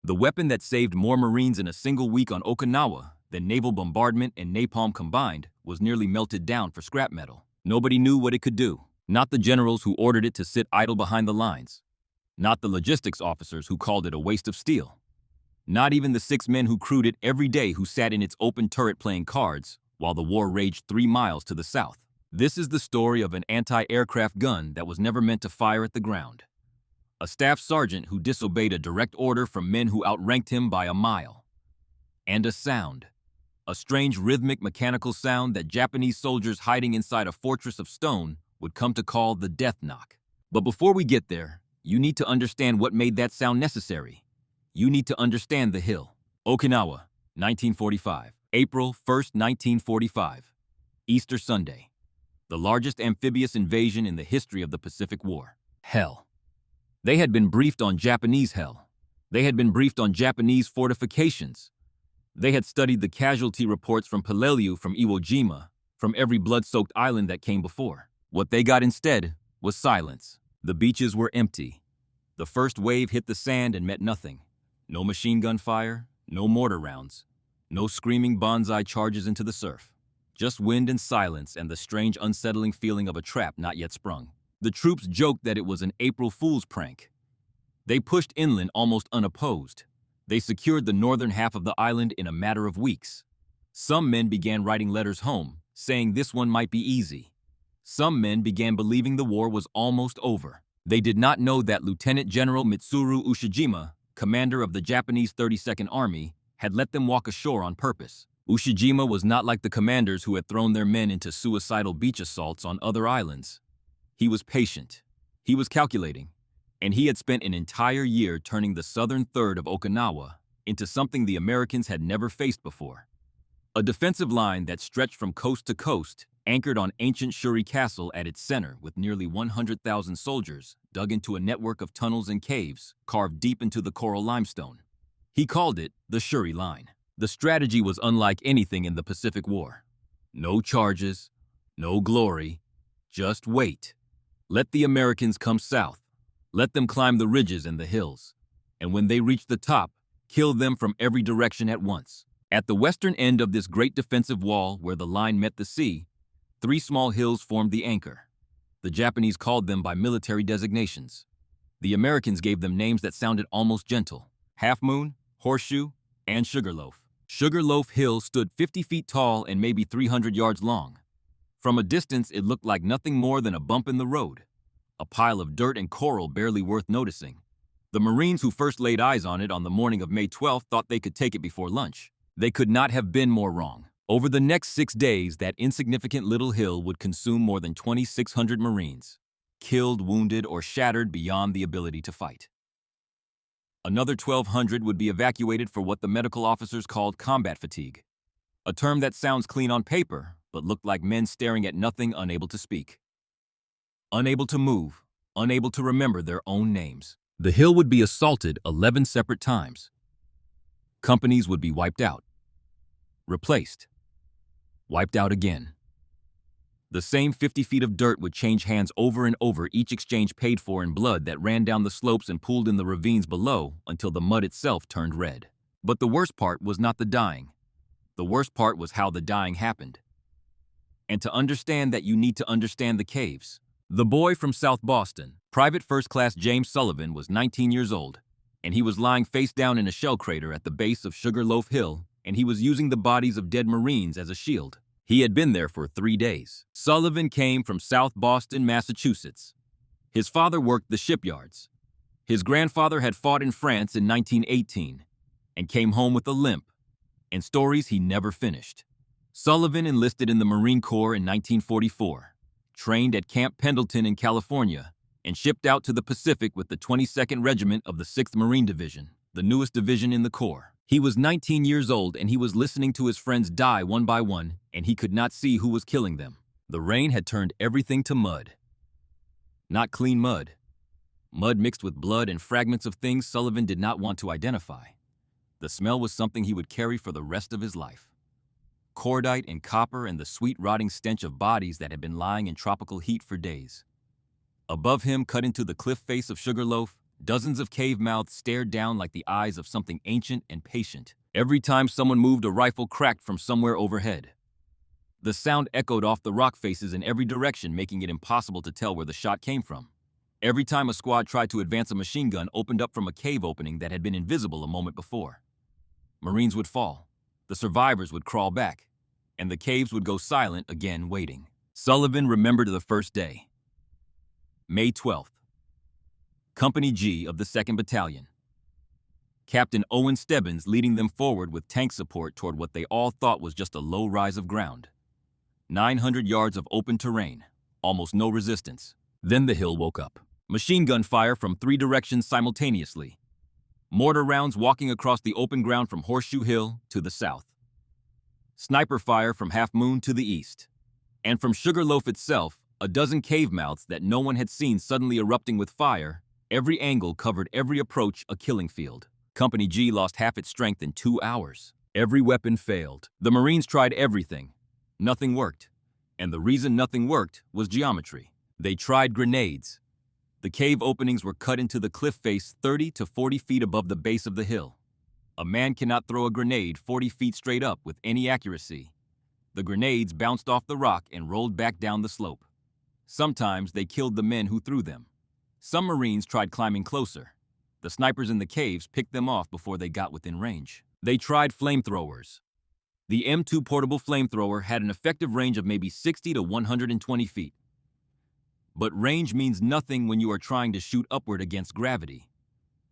The weapon that saved more Marines in a single week on Okinawa than naval bombardment and napalm combined was nearly melted down for scrap metal. Nobody knew what it could do. Not the generals who ordered it to sit idle behind the lines. Not the logistics officers who called it a waste of steel. Not even the 6 men who crewed it every day who sat in its open turret playing cards while the war raged 3 miles to the south. This is the story of an anti-aircraft gun that was never meant to fire at the ground. A staff sergeant who disobeyed a direct order from men who outranked him by a mile. And a sound. A strange rhythmic mechanical sound that Japanese soldiers hiding inside a fortress of stone would come to call the death knock. But before we get there, you need to understand what made that sound necessary. You need to understand the hill. Okinawa, 1945. April 1st, 1945. Easter Sunday. The largest amphibious invasion in the history of the Pacific War. Hell. They had been briefed on Japanese hell. They had been briefed on Japanese fortifications. They had studied the casualty reports from Peleliu, from Iwo Jima, from every blood-soaked island that came before. What they got instead was silence. The beaches were empty. The first wave hit the sand and met nothing. No machine gun fire, no mortar rounds, no screaming bonsai charges into the surf. Just wind and silence and the strange unsettling feeling of a trap not yet sprung. The troops joked that it was an April Fool's prank. They pushed inland almost unopposed. They secured the northern half of the island in a matter of weeks. Some men began writing letters home, saying this one might be easy. Some men began believing the war was almost over. They did not know that Lieutenant General Mitsuru Ushijima, commander of the Japanese 32nd Army, had let them walk ashore on purpose. Ushijima was not like the commanders who had thrown their men into suicidal beach assaults on other islands. He was patient. He was calculating. And he had spent an entire year turning the southern third of Okinawa into something the Americans had never faced before. A defensive line that stretched from coast to coast, anchored on ancient Shuri Castle at its center with nearly 100,000 soldiers dug into a network of tunnels and caves carved deep into the coral limestone. He called it the Shuri Line. The strategy was unlike anything in the Pacific War. No charges, no glory, just wait. Let the Americans come south. Let them climb the ridges and the hills, and when they reach the top, kill them from every direction at once. At the western end of this great defensive wall where the line met the sea, 3 small hills formed the anchor. The Japanese called them by military designations. The Americans gave them names that sounded almost gentle: Half Moon, Horseshoe, and Sugarloaf. Sugarloaf Hill stood 50 feet tall and maybe 300 yards long. From a distance, it looked like nothing more than a bump in the road. A pile of dirt and coral barely worth noticing. The Marines who first laid eyes on it on the morning of May 12th thought they could take it before lunch. They could not have been more wrong. Over the next 6 days, that insignificant little hill would consume more than 2,600 Marines, killed, wounded, or shattered beyond the ability to fight. Another 1,200 would be evacuated for what the medical officers called combat fatigue, a term that sounds clean on paper, but looked like men staring at nothing, unable to speak. Unable to move, unable to remember their own names. The hill would be assaulted 11 separate times. Companies would be wiped out, replaced, wiped out again. The same 50 feet of dirt would change hands over and over, each exchange paid for in blood that ran down the slopes and pooled in the ravines below until the mud itself turned red. But the worst part was not the dying. The worst part was how the dying happened. And to understand that, you need to understand the caves. The boy from South Boston, Private First Class James Sullivan, was 19 years old, and he was lying face down in a shell crater at the base of Sugarloaf Hill, and he was using the bodies of dead Marines as a shield. He had been there for 3 days. Sullivan came from South Boston, Massachusetts. His father worked the shipyards. His grandfather had fought in France in 1918 and came home with a limp, and stories he never finished. Sullivan enlisted in the Marine Corps in 1944. Trained at Camp Pendleton in California, and shipped out to the Pacific with the 22nd Regiment of the 6th Marine Division, the newest division in the Corps. He was 19 years old, and he was listening to his friends die one by one, and he could not see who was killing them. The rain had turned everything to mud. Not clean mud. Mud mixed with blood and fragments of things Sullivan did not want to identify. The smell was something he would carry for the rest of his life. Cordite and copper and the sweet rotting stench of bodies that had been lying in tropical heat for days. Above him, cut into the cliff face of Sugarloaf, Dozens of cave mouths stared down like the eyes of something ancient and patient. Every time someone moved, a rifle cracked from somewhere overhead. The sound echoed off the rock faces in every direction, making it impossible to tell where the shot came from. Every time a squad tried to advance, a machine gun opened up from a cave opening that had been invisible a moment before. Marines would fall, the survivors would crawl back, and the caves would go silent again, waiting. Sullivan remembered the first day. May 12th. Company G of the 2nd Battalion. Captain Owen Stebbins leading them forward with tank support toward what they all thought was just a low rise of ground. 900 yards of open terrain, almost no resistance. Then the hill woke up. Machine gun fire from 3 directions simultaneously. Mortar rounds walking across the open ground from Horseshoe Hill to the south. Sniper fire from Half Moon to the east. And from Sugarloaf itself, a dozen cave mouths that no one had seen suddenly erupting with fire. Every angle covered every approach, a killing field. Company G lost half its strength in 2 hours. Every weapon failed. The Marines tried everything. Nothing worked. And the reason nothing worked was geometry. They tried grenades. The cave openings were cut into the cliff face 30 to 40 feet above the base of the hill. A man cannot throw a grenade 40 feet straight up with any accuracy. The grenades bounced off the rock and rolled back down the slope. Sometimes they killed the men who threw them. Some Marines tried climbing closer. The snipers in the caves picked them off before they got within range. They tried flamethrowers. The M2 portable flamethrower had an effective range of maybe 60 to 120 feet. But range means nothing when you are trying to shoot upward against gravity.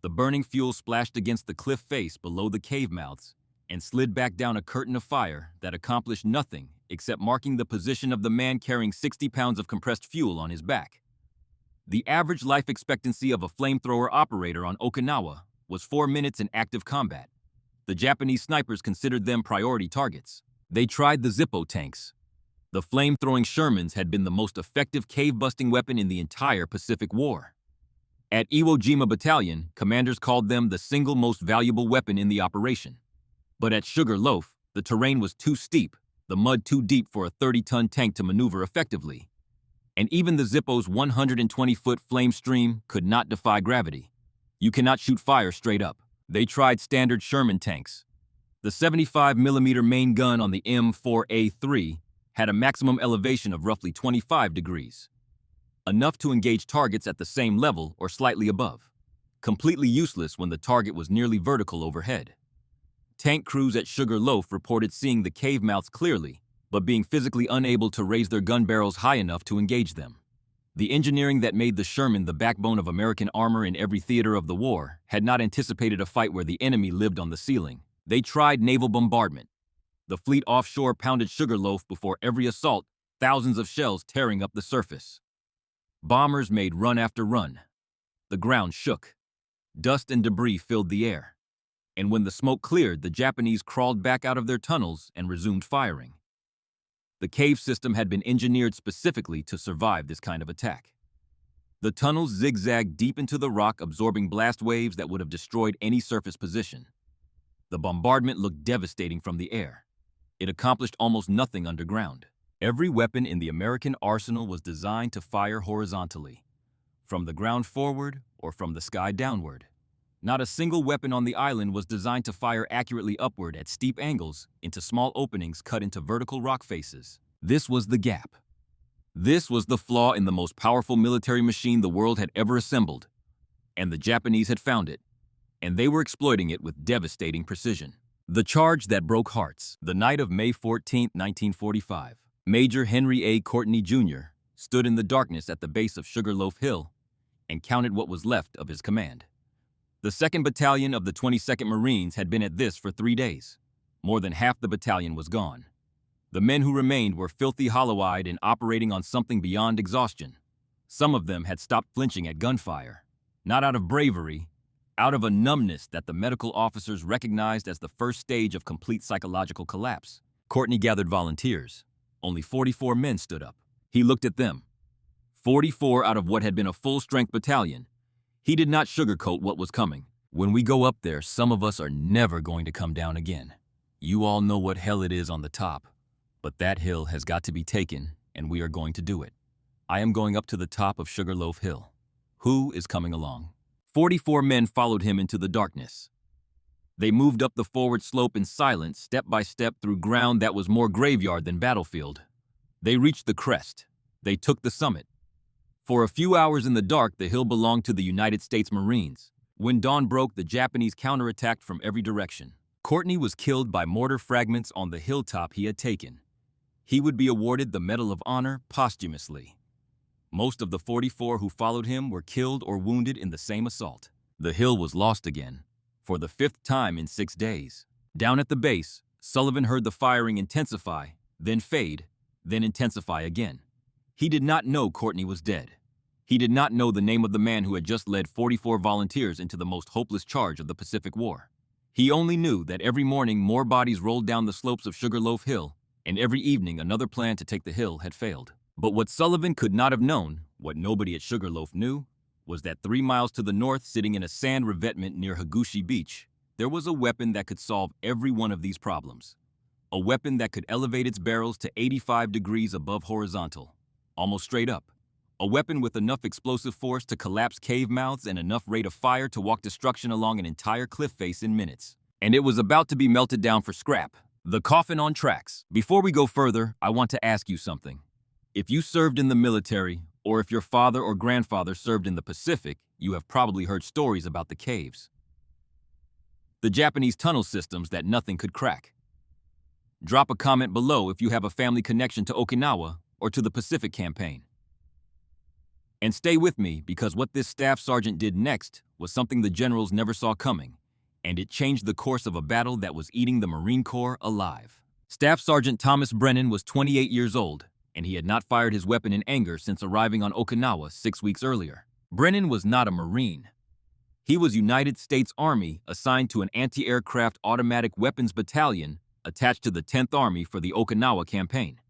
The burning fuel splashed against the cliff face below the cave mouths and slid back down a curtain of fire that accomplished nothing except marking the position of the man carrying 60 pounds of compressed fuel on his back. The average life expectancy of a flamethrower operator on Okinawa was 4 minutes in active combat. The Japanese snipers considered them priority targets. They tried the Zippo tanks. The flame-throwing Shermans had been the most effective cave-busting weapon in the entire Pacific War. At Iwo Jima Battalion, commanders called them the single most valuable weapon in the operation. But at Sugar Loaf, the terrain was too steep, the mud too deep for a 30-ton tank to maneuver effectively. And even the Zippo's 120-foot flame stream could not defy gravity. You cannot shoot fire straight up. They tried standard Sherman tanks. The 75mm main gun on the M4A3 had a maximum elevation of roughly 25 degrees. Enough to engage targets at the same level or slightly above. Completely useless when the target was nearly vertical overhead. Tank crews at Sugar Loaf reported seeing the cave mouths clearly, but being physically unable to raise their gun barrels high enough to engage them. The engineering that made the Sherman the backbone of American armor in every theater of the war had not anticipated a fight where the enemy lived on the ceiling. They tried naval bombardment. The fleet offshore pounded Sugar Loaf before every assault, thousands of shells tearing up the surface. Bombers made run after run. The ground shook. Dust and debris filled the air. And when the smoke cleared, the Japanese crawled back out of their tunnels and resumed firing. The cave system had been engineered specifically to survive this kind of attack. The tunnels zigzagged deep into the rock, absorbing blast waves that would have destroyed any surface position. The bombardment looked devastating from the air. It accomplished almost nothing underground. Every weapon in the American arsenal was designed to fire horizontally, from the ground forward or from the sky downward. Not a single weapon on the island was designed to fire accurately upward at steep angles into small openings cut into vertical rock faces. This was the gap. This was the flaw in the most powerful military machine the world had ever assembled. And the Japanese had found it. And they were exploiting it with devastating precision. The charge that broke hearts. The night of May 14, 1945. Major Henry A. Courtney, Jr. stood in the darkness at the base of Sugarloaf Hill and counted what was left of his command. The 2nd Battalion of the 22nd Marines had been at this for 3 days. More than half the battalion was gone. The men who remained were filthy hollow-eyed and operating on something beyond exhaustion. Some of them had stopped flinching at gunfire, not out of bravery, out of a numbness that the medical officers recognized as the first stage of complete psychological collapse. Courtney gathered volunteers. Only 44 men stood up. He looked at them. 44 out of what had been a full-strength battalion. He did not sugarcoat what was coming. When we go up there, some of us are never going to come down again. You all know what hell it is on the top. But that hill has got to be taken, and we are going to do it. I am going up to the top of Sugarloaf Hill. Who is coming along? 44 men followed him into the darkness. They moved up the forward slope in silence, step by step through ground that was more graveyard than battlefield. They reached the crest. They took the summit. For a few hours in the dark, the hill belonged to the United States Marines. When dawn broke, the Japanese counterattacked from every direction. Courtney was killed by mortar fragments on the hilltop he had taken. He would be awarded the Medal of Honor posthumously. Most of the 44 who followed him were killed or wounded in the same assault. The hill was lost again, for the 5th time in 6 days. Down at the base, Sullivan heard the firing intensify, then fade, then intensify again. He did not know Courtney was dead. He did not know the name of the man who had just led 44 volunteers into the most hopeless charge of the Pacific War. He only knew that every morning more bodies rolled down the slopes of Sugarloaf Hill, and every evening another plan to take the hill had failed. But what Sullivan could not have known, what nobody at Sugarloaf knew, was that 3 miles to the north, sitting in a sand revetment near Higuchi Beach, there was a weapon that could solve every one of these problems. A weapon that could elevate its barrels to 85 degrees above horizontal, almost straight up. A weapon with enough explosive force to collapse cave mouths and enough rate of fire to walk destruction along an entire cliff face in minutes. And it was about to be melted down for scrap. The Coffin on tracks. Before we go further, I want to ask you something. If you served in the military, or if your father or grandfather served in the Pacific, you have probably heard stories about the caves. The Japanese tunnel systems that nothing could crack. Drop a comment below if you have a family connection to Okinawa or to the Pacific Campaign. And stay with me, because what this staff sergeant did next was something the generals never saw coming, and it changed the course of a battle that was eating the Marine Corps alive. Staff Sergeant Thomas Brennan was 28 years old, and he had not fired his weapon in anger since arriving on Okinawa 6 weeks earlier. Brennan was not a Marine. He was United States Army assigned to an anti-aircraft automatic weapons battalion attached to the 10th Army for the Okinawa campaign.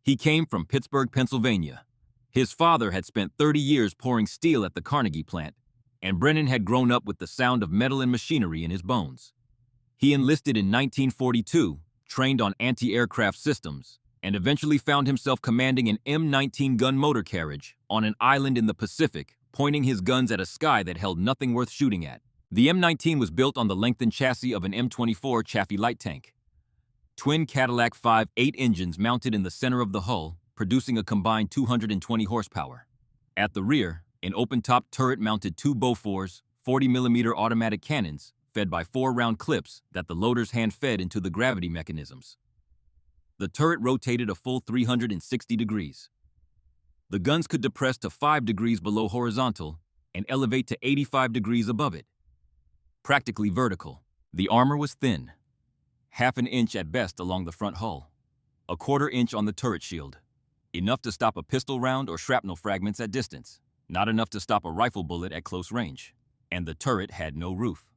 He came from Pittsburgh, Pennsylvania. His father had spent 30 years pouring steel at the Carnegie plant, and Brennan had grown up with the sound of metal and machinery in his bones. He enlisted in 1942, trained on anti-aircraft systems, and eventually found himself commanding an M19 gun motor carriage on an island in the Pacific, pointing his guns at a sky that held nothing worth shooting at. The M19 was built on the lengthened chassis of an M24 Chaffee light tank. Twin Cadillac 5.8 engines mounted in the center of the hull, producing a combined 220 horsepower. At the rear, an open-top turret mounted 2 Bofors 40mm automatic cannons fed by 4-round clips that the loaders hand-fed into the gravity mechanisms. The turret rotated a full 360 degrees. The guns could depress to 5 degrees below horizontal and elevate to 85 degrees above it. Practically vertical. The armor was thin, half an inch at best along the front hull, a 1/4 inch on the turret shield. Enough to stop a pistol round or shrapnel fragments at distance, not enough to stop a rifle bullet at close range. And the turret had no roof.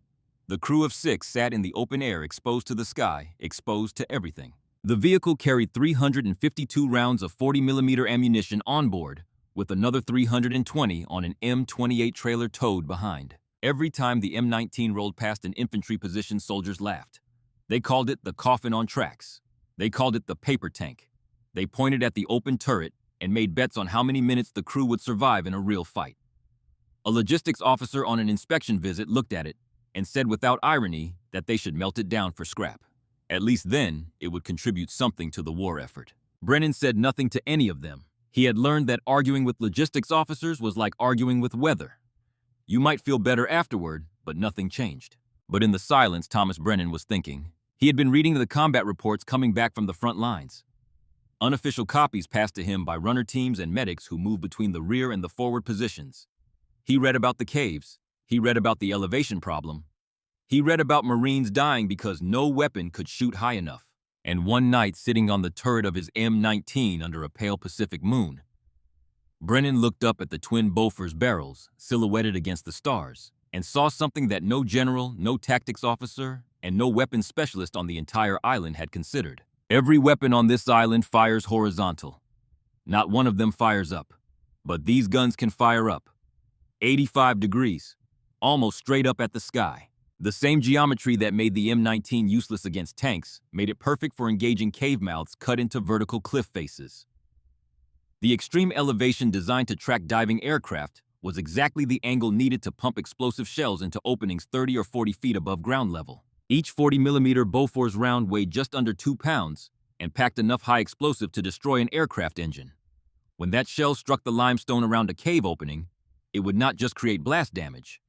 The crew of 6 sat in the open air, exposed to the sky, exposed to everything. The vehicle carried 352 rounds of 40mm ammunition on board, with another 320 on an M28 trailer towed behind. Every time the M19 rolled past an infantry position, soldiers laughed. They called it the Coffin on tracks. They called it the paper tank. They pointed at the open turret and made bets on how many minutes the crew would survive in a real fight. A logistics officer on an inspection visit looked at it and said without irony that they should melt it down for scrap. At least then, it would contribute something to the war effort. Brennan said nothing to any of them. He had learned that arguing with logistics officers was like arguing with weather. You might feel better afterward, but nothing changed. But in the silence, Thomas Brennan was thinking. He had been reading the combat reports coming back from the front lines. Unofficial copies passed to him by runner teams and medics who moved between the rear and the forward positions. He read about the caves. He read about the elevation problem. He read about Marines dying because no weapon could shoot high enough. And one night, sitting on the turret of his M19 under a pale Pacific moon, Brennan looked up at the twin Bofors barrels silhouetted against the stars and saw something that no general, no tactics officer, and no weapons specialist on the entire island had considered. Every weapon on this island fires horizontal. Not one of them fires up. But these guns can fire up. 85 degrees, almost straight up at the sky. The same geometry that made the M19 useless against tanks made it perfect for engaging cave mouths cut into vertical cliff faces. The extreme elevation designed to track diving aircraft was exactly the angle needed to pump explosive shells into openings 30 or 40 feet above ground level. Each 40mm Bofors round weighed just under 2 pounds and packed enough high explosive to destroy an aircraft engine. When that shell struck the limestone around a cave opening, it would not just create blast damage,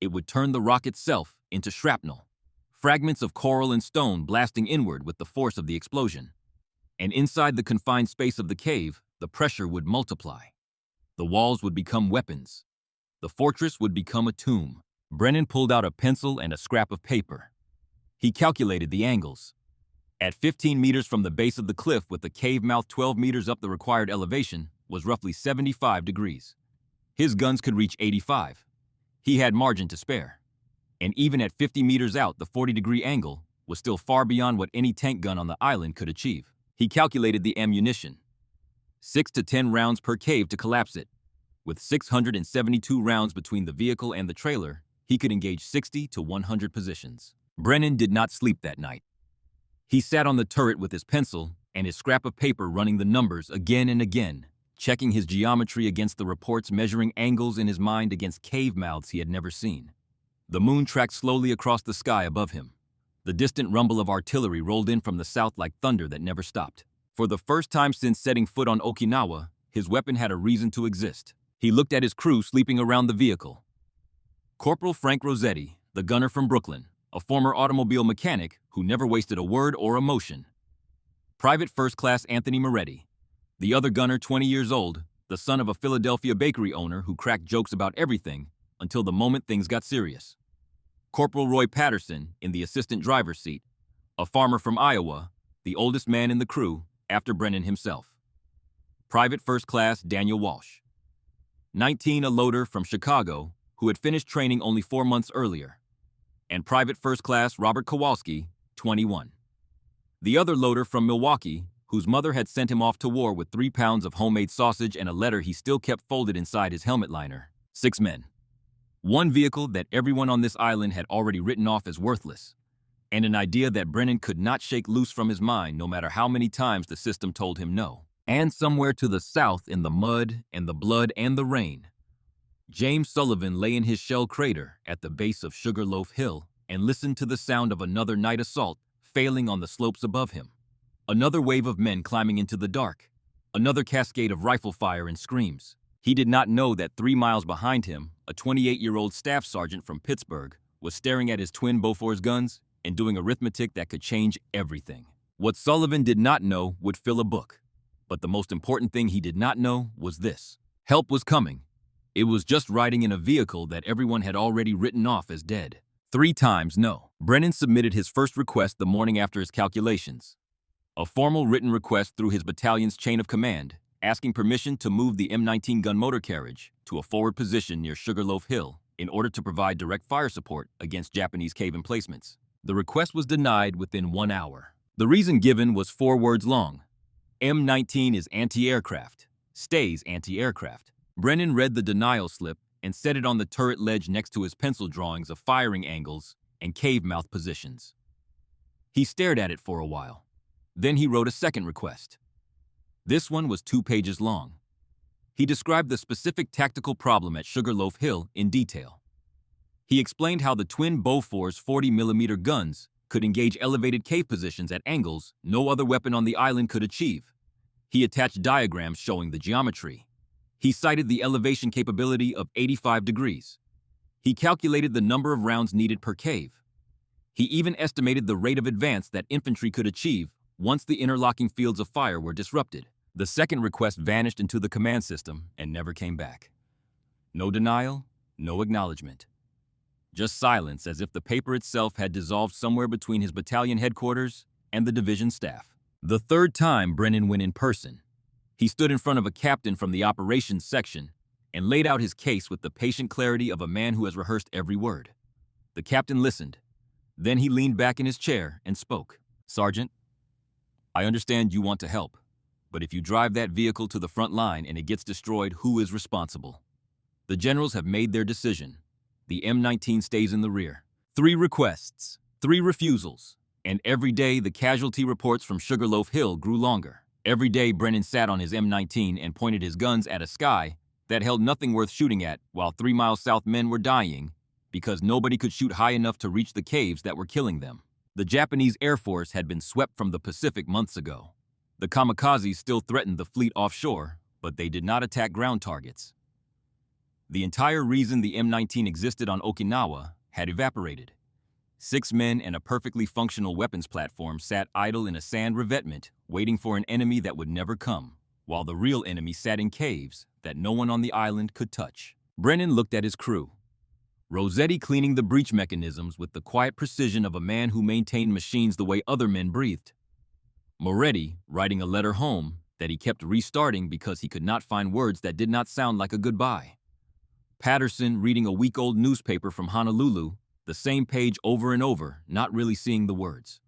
it would turn the rock itself into shrapnel, fragments of coral and stone blasting inward with the force of the explosion. And inside the confined space of the cave, the pressure would multiply. The walls would become weapons. The fortress would become a tomb. Brennan pulled out a pencil and a scrap of paper. He calculated the angles. At 15 meters from the base of the cliff with the cave mouth 12 meters up the required elevation was roughly 75 degrees. His guns could reach 85. He had margin to spare. And even at 50 meters out, the 40-degree angle was still far beyond what any tank gun on the island could achieve. He calculated the ammunition. 6 to 10 rounds per cave to collapse it. With 672 rounds between the vehicle and the trailer, he could engage 60 to 100 positions. Brennan did not sleep that night. He sat on the turret with his pencil and his scrap of paper running the numbers again and again, checking his geometry against the reports, measuring angles in his mind against cave mouths he had never seen. The moon tracked slowly across the sky above him. The distant rumble of artillery rolled in from the south like thunder that never stopped. For the first time since setting foot on Okinawa, his weapon had a reason to exist. He looked at his crew sleeping around the vehicle. Corporal Frank Rossetti, the gunner from Brooklyn, a former automobile mechanic who never wasted a word or emotion. Private First Class Anthony Moretti, the other gunner 20 years old, the son of a Philadelphia bakery owner who cracked jokes about everything until the moment things got serious. Corporal Roy Patterson in the assistant driver's seat, a farmer from Iowa, the oldest man in the crew after Brennan himself. Private First Class Daniel Walsh, 19, a loader from Chicago who had finished training only 4 months earlier. And Private First Class Robert Kowalski, 21. The other loader from Milwaukee, whose mother had sent him off to war with 3 pounds of homemade sausage and a letter he still kept folded inside his helmet liner. 6 men. One vehicle that everyone on this island had already written off as worthless, and an idea that Brennan could not shake loose from his mind no matter how many times the system told him no. And somewhere to the south, in the mud and the blood and the rain, James Sullivan lay in his shell crater at the base of Sugarloaf Hill and listened to the sound of another night assault failing on the slopes above him. Another wave of men climbing into the dark. Another cascade of rifle fire and screams. He did not know that 3 miles behind him, a 28-year-old staff sergeant from Pittsburgh was staring at his twin Bofors guns and doing arithmetic that could change everything. What Sullivan did not know would fill a book. But the most important thing he did not know was this. Help was coming. It was just riding in a vehicle that everyone had already written off as dead. 3 times no. Brennan submitted his first request the morning after his calculations. A formal written request through his battalion's chain of command, asking permission to move the M19 gun motor carriage to a forward position near Sugarloaf Hill in order to provide direct fire support against Japanese cave emplacements. The request was denied within 1 hour. The reason given was 4 words long. M19 is anti-aircraft, stays anti-aircraft. Brennan read the denial slip and set it on the turret ledge next to his pencil drawings of firing angles and cave mouth positions. He stared at it for a while. Then he wrote a second request. This one was 2 pages long. He described the specific tactical problem at Sugarloaf Hill in detail. He explained how the twin Bofors 40mm guns could engage elevated cave positions at angles no other weapon on the island could achieve. He attached diagrams showing the geometry. He cited the elevation capability of 85 degrees. He calculated the number of rounds needed per cave. He even estimated the rate of advance that infantry could achieve once the interlocking fields of fire were disrupted. The second request vanished into the command system and never came back. No denial, no acknowledgement. Just silence, as if the paper itself had dissolved somewhere between his battalion headquarters and the division staff. The third time Brennan went in person, he stood in front of a captain from the operations section and laid out his case with the patient clarity of a man who has rehearsed every word. The captain listened. Then he leaned back in his chair and spoke. "Sergeant, I understand you want to help, but if you drive that vehicle to the front line and it gets destroyed, who is responsible? The generals have made their decision. The M19 stays in the rear. 3 requests, 3 refusals, and every day the casualty reports from Sugarloaf Hill grew longer. Every day Brennan sat on his M19 and pointed his guns at a sky that held nothing worth shooting at, while 3 miles south men were dying because nobody could shoot high enough to reach the caves that were killing them. The Japanese Air Force had been swept from the Pacific months ago. The kamikazes still threatened the fleet offshore, but they did not attack ground targets. The entire reason the M19 existed on Okinawa had evaporated. 6 men and a perfectly functional weapons platform sat idle in a sand revetment, waiting for an enemy that would never come, while the real enemy sat in caves that no one on the island could touch. Brennan looked at his crew. Rossetti cleaning the breach mechanisms with the quiet precision of a man who maintained machines the way other men breathed. Moretti writing a letter home that he kept restarting because he could not find words that did not sound like a goodbye. Patterson reading a week-old newspaper from Honolulu, the same page over and over, not really seeing the words.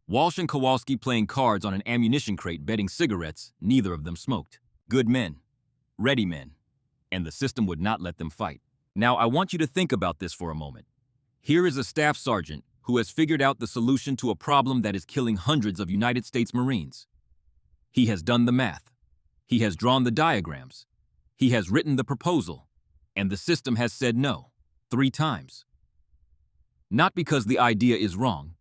Walsh and Kowalski playing cards on an ammunition crate betting cigarettes, neither of them smoked. Good men. Ready men. And the system would not let them fight. Now I want you to think about this for a moment. Here is a staff sergeant who has figured out the solution to a problem that is killing hundreds of United States Marines. He has done the math. He has drawn the diagrams. He has written the proposal. And the system has said no, 3 times. Not because the idea is wrong,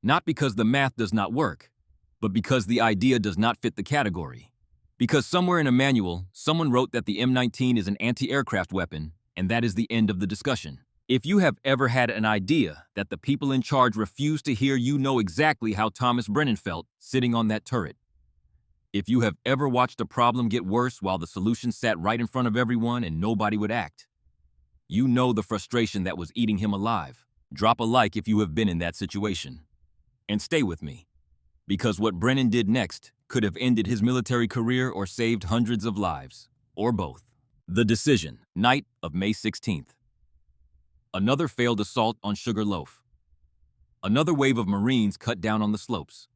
not because the math does not work, but because the idea does not fit the category. Because somewhere in a manual, someone wrote that the M19 is an anti-aircraft weapon, and that is the end of the discussion. If you have ever had an idea that the people in charge refuse to hear, you know exactly how Thomas Brennan felt sitting on that turret. If you have ever watched a problem get worse while the solution sat right in front of everyone and nobody would act, you know the frustration that was eating him alive. Drop a like if you have been in that situation. And stay with me, because what Brennan did next could have ended his military career or saved hundreds of lives, or both. The decision, night of May 16th. Another failed assault on Sugar Loaf. Another wave of Marines cut down on the slopes.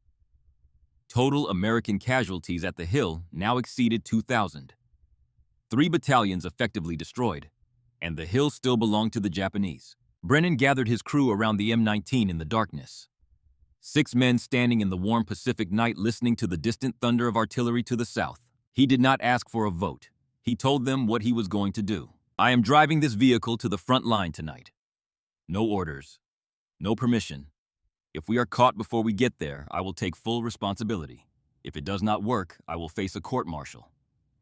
Total American casualties at the hill now exceeded 2,000. 3 battalions effectively destroyed, and the hill still belonged to the Japanese. Brennan gathered his crew around the M19 in the darkness. 6 men standing in the warm Pacific night listening to the distant thunder of artillery to the south. He did not ask for a vote. He told them what he was going to do. I am driving this vehicle to the front line tonight. No orders. No permission. If we are caught before we get there, I will take full responsibility. If it does not work, I will face a court-martial.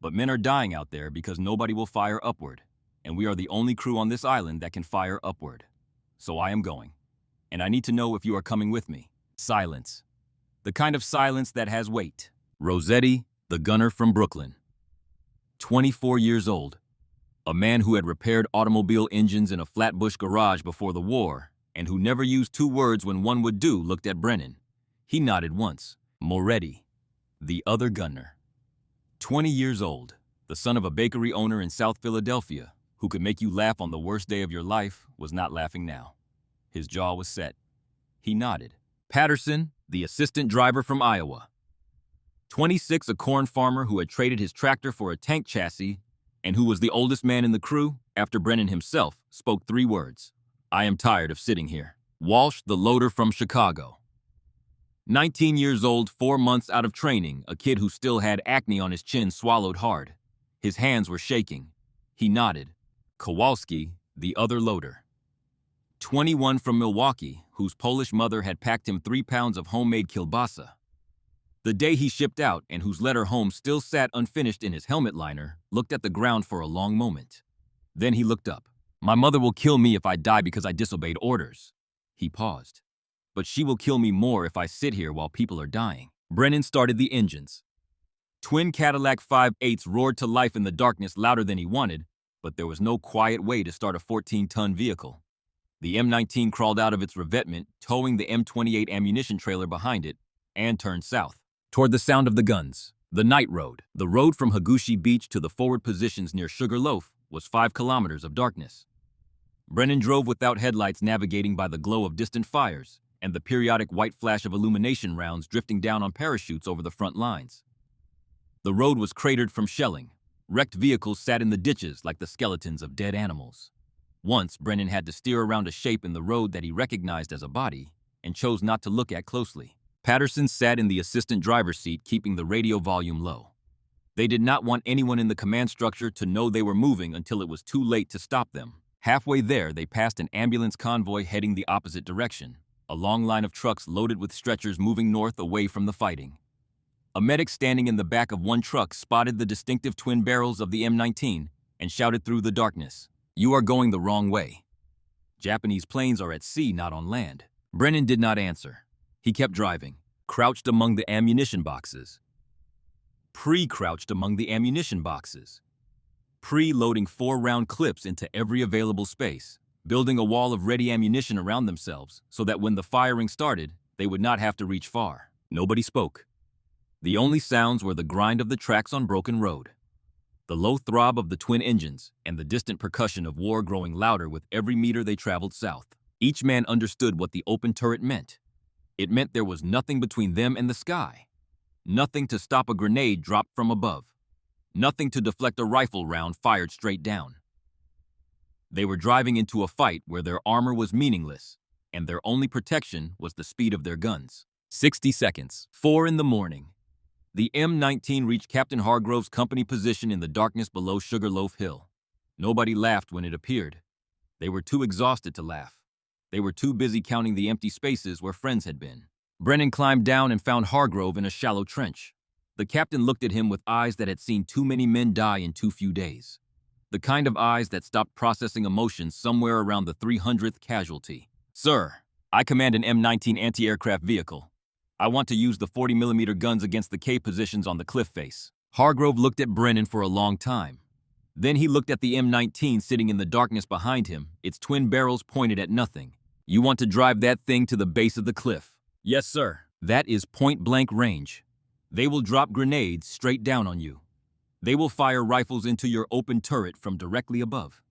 But men are dying out there because nobody will fire upward, and we are the only crew on this island that can fire upward. So I am going, and I need to know if you are coming with me. Silence. The kind of silence that has weight. Rossetti, the gunner from Brooklyn. 24 years old. A man who had repaired automobile engines in a Flatbush garage before the war, and who never used 2 words when one would do, looked at Brennan. He nodded once. Moretti, the other gunner. 20 years old, the son of a bakery owner in South Philadelphia, who could make you laugh on the worst day of your life, was not laughing now. His jaw was set. He nodded. Patterson, the assistant driver from Iowa. 26, a corn farmer who had traded his tractor for a tank chassis, and who was the oldest man in the crew, after Brennan himself, spoke 3 words. I am tired of sitting here. Walsh, the loader from Chicago. 19 years old, 4 months out of training, a kid who still had acne on his chin swallowed hard. His hands were shaking. He nodded. Kowalski, the other loader. 21 from Milwaukee, whose Polish mother had packed him 3 pounds of homemade kielbasa. The day he shipped out, and whose letter home still sat unfinished in his helmet liner, looked at the ground for a long moment. Then he looked up. My mother will kill me if I die because I disobeyed orders. He paused. But she will kill me more if I sit here while people are dying. Brennan started the engines. Twin Cadillac 5.8s roared to life in the darkness louder than he wanted, but there was no quiet way to start a 14-ton vehicle. The M19 crawled out of its revetment, towing the M28 ammunition trailer behind it, and turned south, toward the sound of the guns. The night road, the road from Hagushi Beach to the forward positions near Sugar Loaf, was 5 kilometers of darkness. Brennan drove without headlights, navigating by the glow of distant fires and the periodic white flash of illumination rounds drifting down on parachutes over the front lines. The road was cratered from shelling. Wrecked vehicles sat in the ditches like the skeletons of dead animals. Once, Brennan had to steer around a shape in the road that he recognized as a body and chose not to look at closely. Patterson sat in the assistant driver's seat, keeping the radio volume low. They did not want anyone in the command structure to know they were moving until it was too late to stop them. Halfway there, they passed an ambulance convoy heading the opposite direction, a long line of trucks loaded with stretchers moving north away from the fighting. A medic standing in the back of one truck spotted the distinctive twin barrels of the M19 and shouted through the darkness, "You are going the wrong way. Japanese planes are at sea, not on land." Brennan did not answer. He kept driving, crouched among the ammunition boxes. Pre-crouched among the ammunition boxes. Pre-loading 4-round clips into every available space, building a wall of ready ammunition around themselves so that when the firing started, they would not have to reach far. Nobody spoke. The only sounds were the grind of the tracks on broken road, the low throb of the twin engines, and the distant percussion of war growing louder with every meter they traveled south. Each man understood what the open turret meant. It meant there was nothing between them and the sky. Nothing to stop a grenade dropped from above. Nothing to deflect a rifle round fired straight down. They were driving into a fight where their armor was meaningless, and their only protection was the speed of their guns. 60 seconds. 4 in the morning. The M19 reached Captain Hargrove's company position in the darkness below Sugarloaf Hill. Nobody laughed when it appeared. They were too exhausted to laugh. They were too busy counting the empty spaces where friends had been. Brennan climbed down and found Hargrove in a shallow trench. The captain looked at him with eyes that had seen too many men die in too few days. The kind of eyes that stopped processing emotions somewhere around the 300th casualty. "Sir, I command an M19 anti-aircraft vehicle. I want to use the 40mm guns against the K positions on the cliff face." Hargrove looked at Brennan for a long time. Then he looked at the M19 sitting in the darkness behind him, its twin barrels pointed at nothing. "You want to drive that thing to the base of the cliff?" "Yes, sir." "That is point-blank range. They will drop grenades straight down on you. They will fire rifles into your open turret from directly above.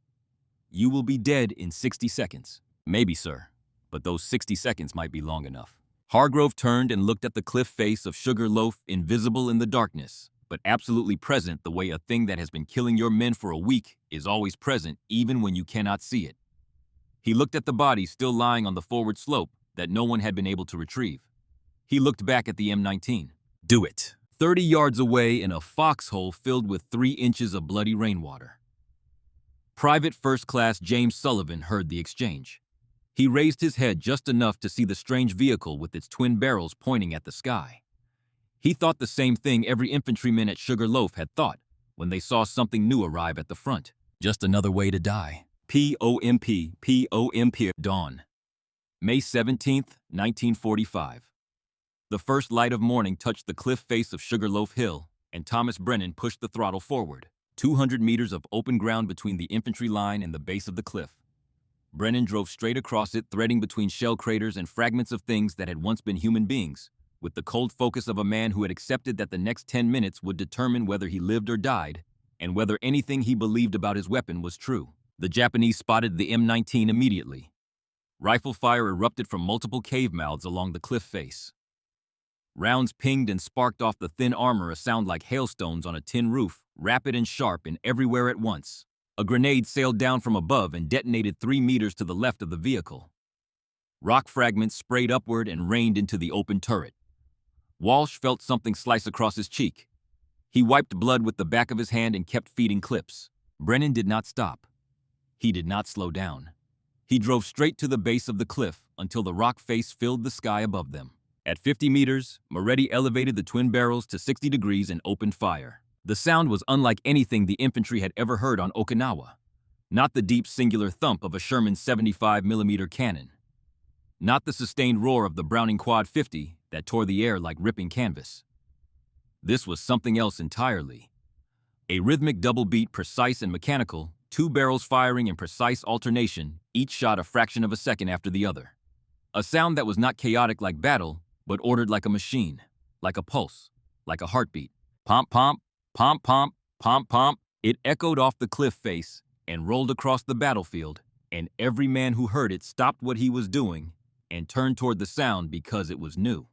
You will be dead in 60 seconds. "Maybe, sir, but those 60 seconds might be long enough." Hargrove turned and looked at the cliff face of Sugarloaf, invisible in the darkness, but absolutely present the way a thing that has been killing your men for a week is always present even when you cannot see it. He looked at the body still lying on the forward slope that no one had been able to retrieve. He looked back at the M19. "Do it." 30 yards away in a foxhole filled with 3 inches of bloody rainwater. Private First Class James Sullivan heard the exchange. He raised his head just enough to see the strange vehicle with its twin barrels pointing at the sky. He thought the same thing every infantryman at Sugarloaf had thought when they saw something new arrive at the front. Just another way to die. POMP, POMP, dawn. May 17th, 1945. The first light of morning touched the cliff face of Sugarloaf Hill, and Thomas Brennan pushed the throttle forward. 200 meters of open ground between the infantry line and the base of the cliff. Brennan drove straight across it, threading between shell craters and fragments of things that had once been human beings, with the cold focus of a man who had accepted that the next 10 minutes would determine whether he lived or died, and whether anything he believed about his weapon was true. The Japanese spotted the M19 immediately. Rifle fire erupted from multiple cave mouths along the cliff face. Rounds pinged and sparked off the thin armor, a sound like hailstones on a tin roof, rapid and sharp and everywhere at once. A grenade sailed down from above and detonated 3 meters to the left of the vehicle. Rock fragments sprayed upward and rained into the open turret. Walsh felt something slice across his cheek. He wiped blood with the back of his hand and kept feeding clips. Brennan did not stop. He did not slow down. He drove straight to the base of the cliff until the rock face filled the sky above them. At 50 meters, Moretti elevated the twin barrels to 60 degrees and opened fire. The sound was unlike anything the infantry had ever heard on Okinawa. Not the deep singular thump of a Sherman 75mm cannon. Not the sustained roar of the Browning Quad 50 that tore the air like ripping canvas. This was something else entirely. A rhythmic double beat, precise and mechanical, 2 barrels firing in precise alternation, each shot a fraction of a second after the other. A sound that was not chaotic like battle, but ordered like a machine, like a pulse, like a heartbeat. Pomp, pomp, pomp, pomp, pomp, pomp. It echoed off the cliff face and rolled across the battlefield, and every man who heard it stopped what he was doing and turned toward the sound because it was new.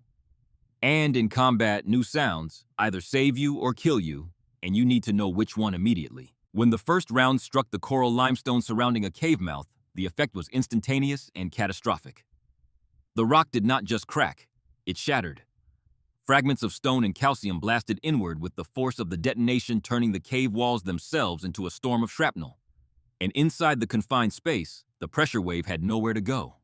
And in combat, new sounds either save you or kill you, and you need to know which one immediately. When the first round struck the coral limestone surrounding a cave mouth, the effect was instantaneous and catastrophic. The rock did not just crack, it shattered. Fragments of stone and calcium blasted inward with the force of the detonation, turning the cave walls themselves into a storm of shrapnel. And inside the confined space, the pressure wave had nowhere to go.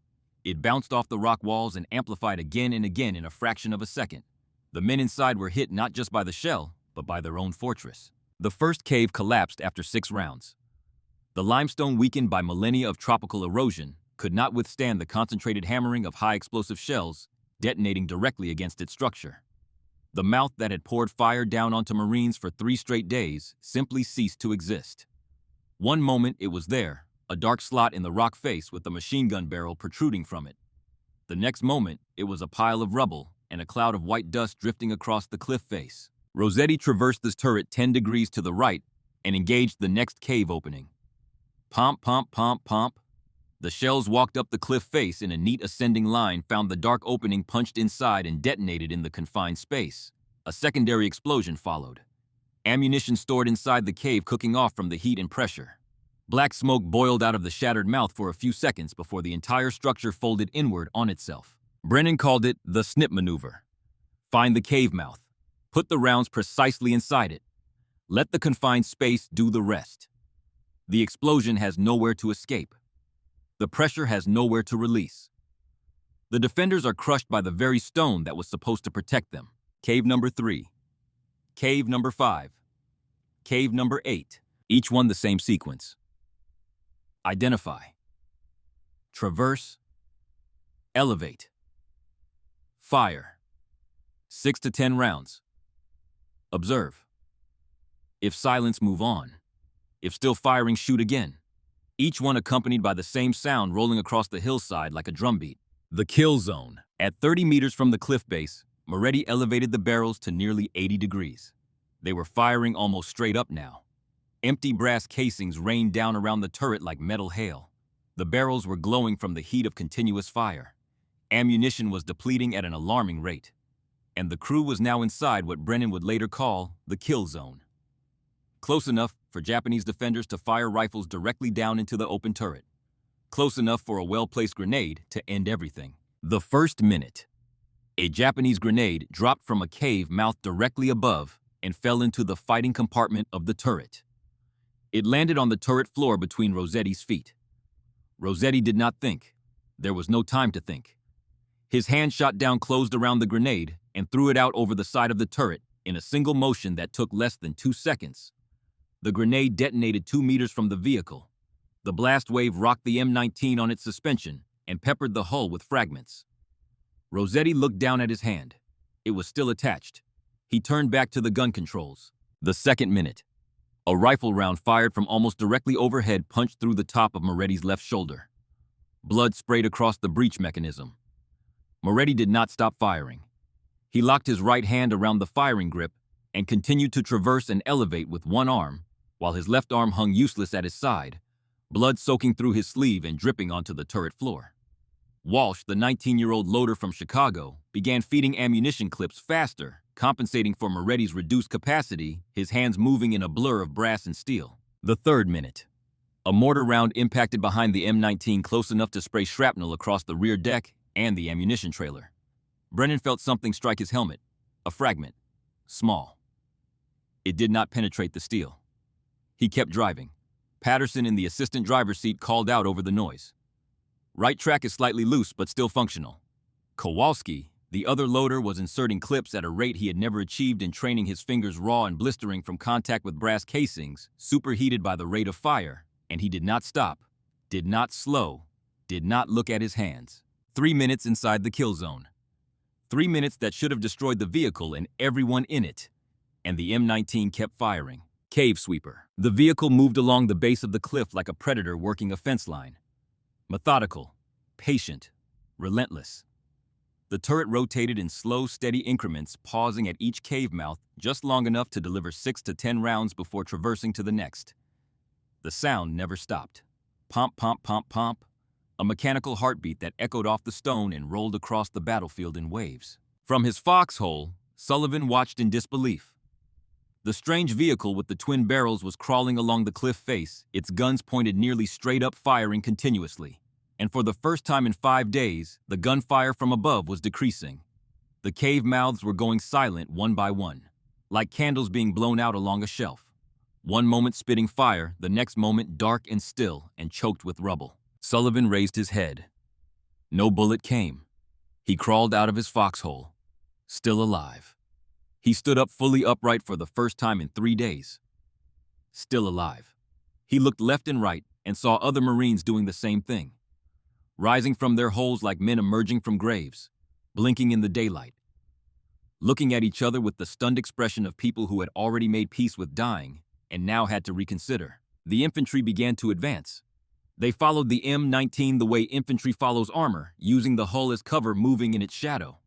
It bounced off the rock walls and amplified again and again in a fraction of a second. The men inside were hit not just by the shell, but by their own fortress. The first cave collapsed after 6 rounds. The limestone, weakened by millennia of tropical erosion, could not withstand the concentrated hammering of high-explosive shells detonating directly against its structure. The mouth that had poured fire down onto Marines for 3 straight days simply ceased to exist. One moment it was there, a dark slot in the rock face with a machine gun barrel protruding from it. The next moment, it was a pile of rubble and a cloud of white dust drifting across the cliff face. Rossetti traversed this turret 10 degrees to the right and engaged the next cave opening. Pomp, pomp, pomp, pomp. The shells walked up the cliff face in a neat ascending line, found the dark opening, punched inside, and detonated in the confined space. A secondary explosion followed. Ammunition stored inside the cave cooking off from the heat and pressure. Black smoke boiled out of the shattered mouth for a few seconds before the entire structure folded inward on itself. Brennan called it the snip maneuver. Find the cave mouth. Put the rounds precisely inside it. Let the confined space do the rest. The explosion has nowhere to escape. The pressure has nowhere to release. The defenders are crushed by the very stone that was supposed to protect them. Cave number 3. Cave number 5. Cave number 8. Each one the same sequence. Identify. Traverse. Elevate. Fire. 6 to 10 rounds. Observe. If silence, move on. If still firing, shoot again. Each one accompanied by the same sound rolling across the hillside like a drumbeat. The kill zone. At 30 meters from the cliff base, Moretti elevated the barrels to nearly 80 degrees. They were firing almost straight up now. Empty brass casings rained down around the turret like metal hail. The barrels were glowing from the heat of continuous fire. Ammunition was depleting at an alarming rate. And the crew was now inside what Brennan would later call the kill zone. Close enough for Japanese defenders to fire rifles directly down into the open turret. Close enough for a well-placed grenade to end everything. The first minute. A Japanese grenade dropped from a cave mouth directly above and fell into the fighting compartment of the turret. It landed on the turret floor between Rossetti's feet. Rossetti did not think. There was no time to think. His hand shot down, closed around the grenade, and threw it out over the side of the turret in a single motion that took less than 2 seconds. The grenade detonated 2 meters from the vehicle. The blast wave rocked the M19 on its suspension and peppered the hull with fragments. Rossetti looked down at his hand. It was still attached. He turned back to the gun controls. The second minute. A rifle round fired from almost directly overhead punched through the top of Moretti's left shoulder. Blood sprayed across the breech mechanism. Moretti did not stop firing. He locked his right hand around the firing grip and continued to traverse and elevate with one arm, while his left arm hung useless at his side, blood soaking through his sleeve and dripping onto the turret floor. Walsh, the 19-year-old loader from Chicago, began feeding ammunition clips faster, compensating for Moretti's reduced capacity, his hands moving in a blur of brass and steel. The third minute. A mortar round impacted behind the M19 close enough to spray shrapnel across the rear deck and the ammunition trailer. Brennan felt something strike his helmet. A fragment. Small. It did not penetrate the steel. He kept driving. Patterson in the assistant driver's seat called out over the noise. Right track is slightly loose but still functional. Kowalski, the other loader, was inserting clips at a rate he had never achieved in training, his fingers raw and blistering from contact with brass casings, superheated by the rate of fire, and he did not stop, did not slow, did not look at his hands. 3 minutes inside the kill zone. 3 minutes that should have destroyed the vehicle and everyone in it. And the M19 kept firing. Cave sweeper. The vehicle moved along the base of the cliff like a predator working a fence line. Methodical, patient, relentless. The turret rotated in slow, steady increments, pausing at each cave mouth just long enough to deliver 6 to 10 rounds before traversing to the next. The sound never stopped. Pomp, pomp, pomp, pomp. A mechanical heartbeat that echoed off the stone and rolled across the battlefield in waves. From his foxhole, Sullivan watched in disbelief. The strange vehicle with the twin barrels was crawling along the cliff face, its guns pointed nearly straight up, firing continuously. And for the first time in 5 days, the gunfire from above was decreasing. The cave mouths were going silent one by one, like candles being blown out along a shelf. One moment spitting fire, the next moment dark and still and choked with rubble. Sullivan raised his head. No bullet came. He crawled out of his foxhole, still alive. He stood up fully upright for the first time in 3 days. Still alive. He looked left and right and saw other Marines doing the same thing, rising from their holes like men emerging from graves, blinking in the daylight, looking at each other with the stunned expression of people who had already made peace with dying and now had to reconsider. The infantry began to advance. They followed the M19 the way infantry follows armor, using the hull as cover, moving in its shadow.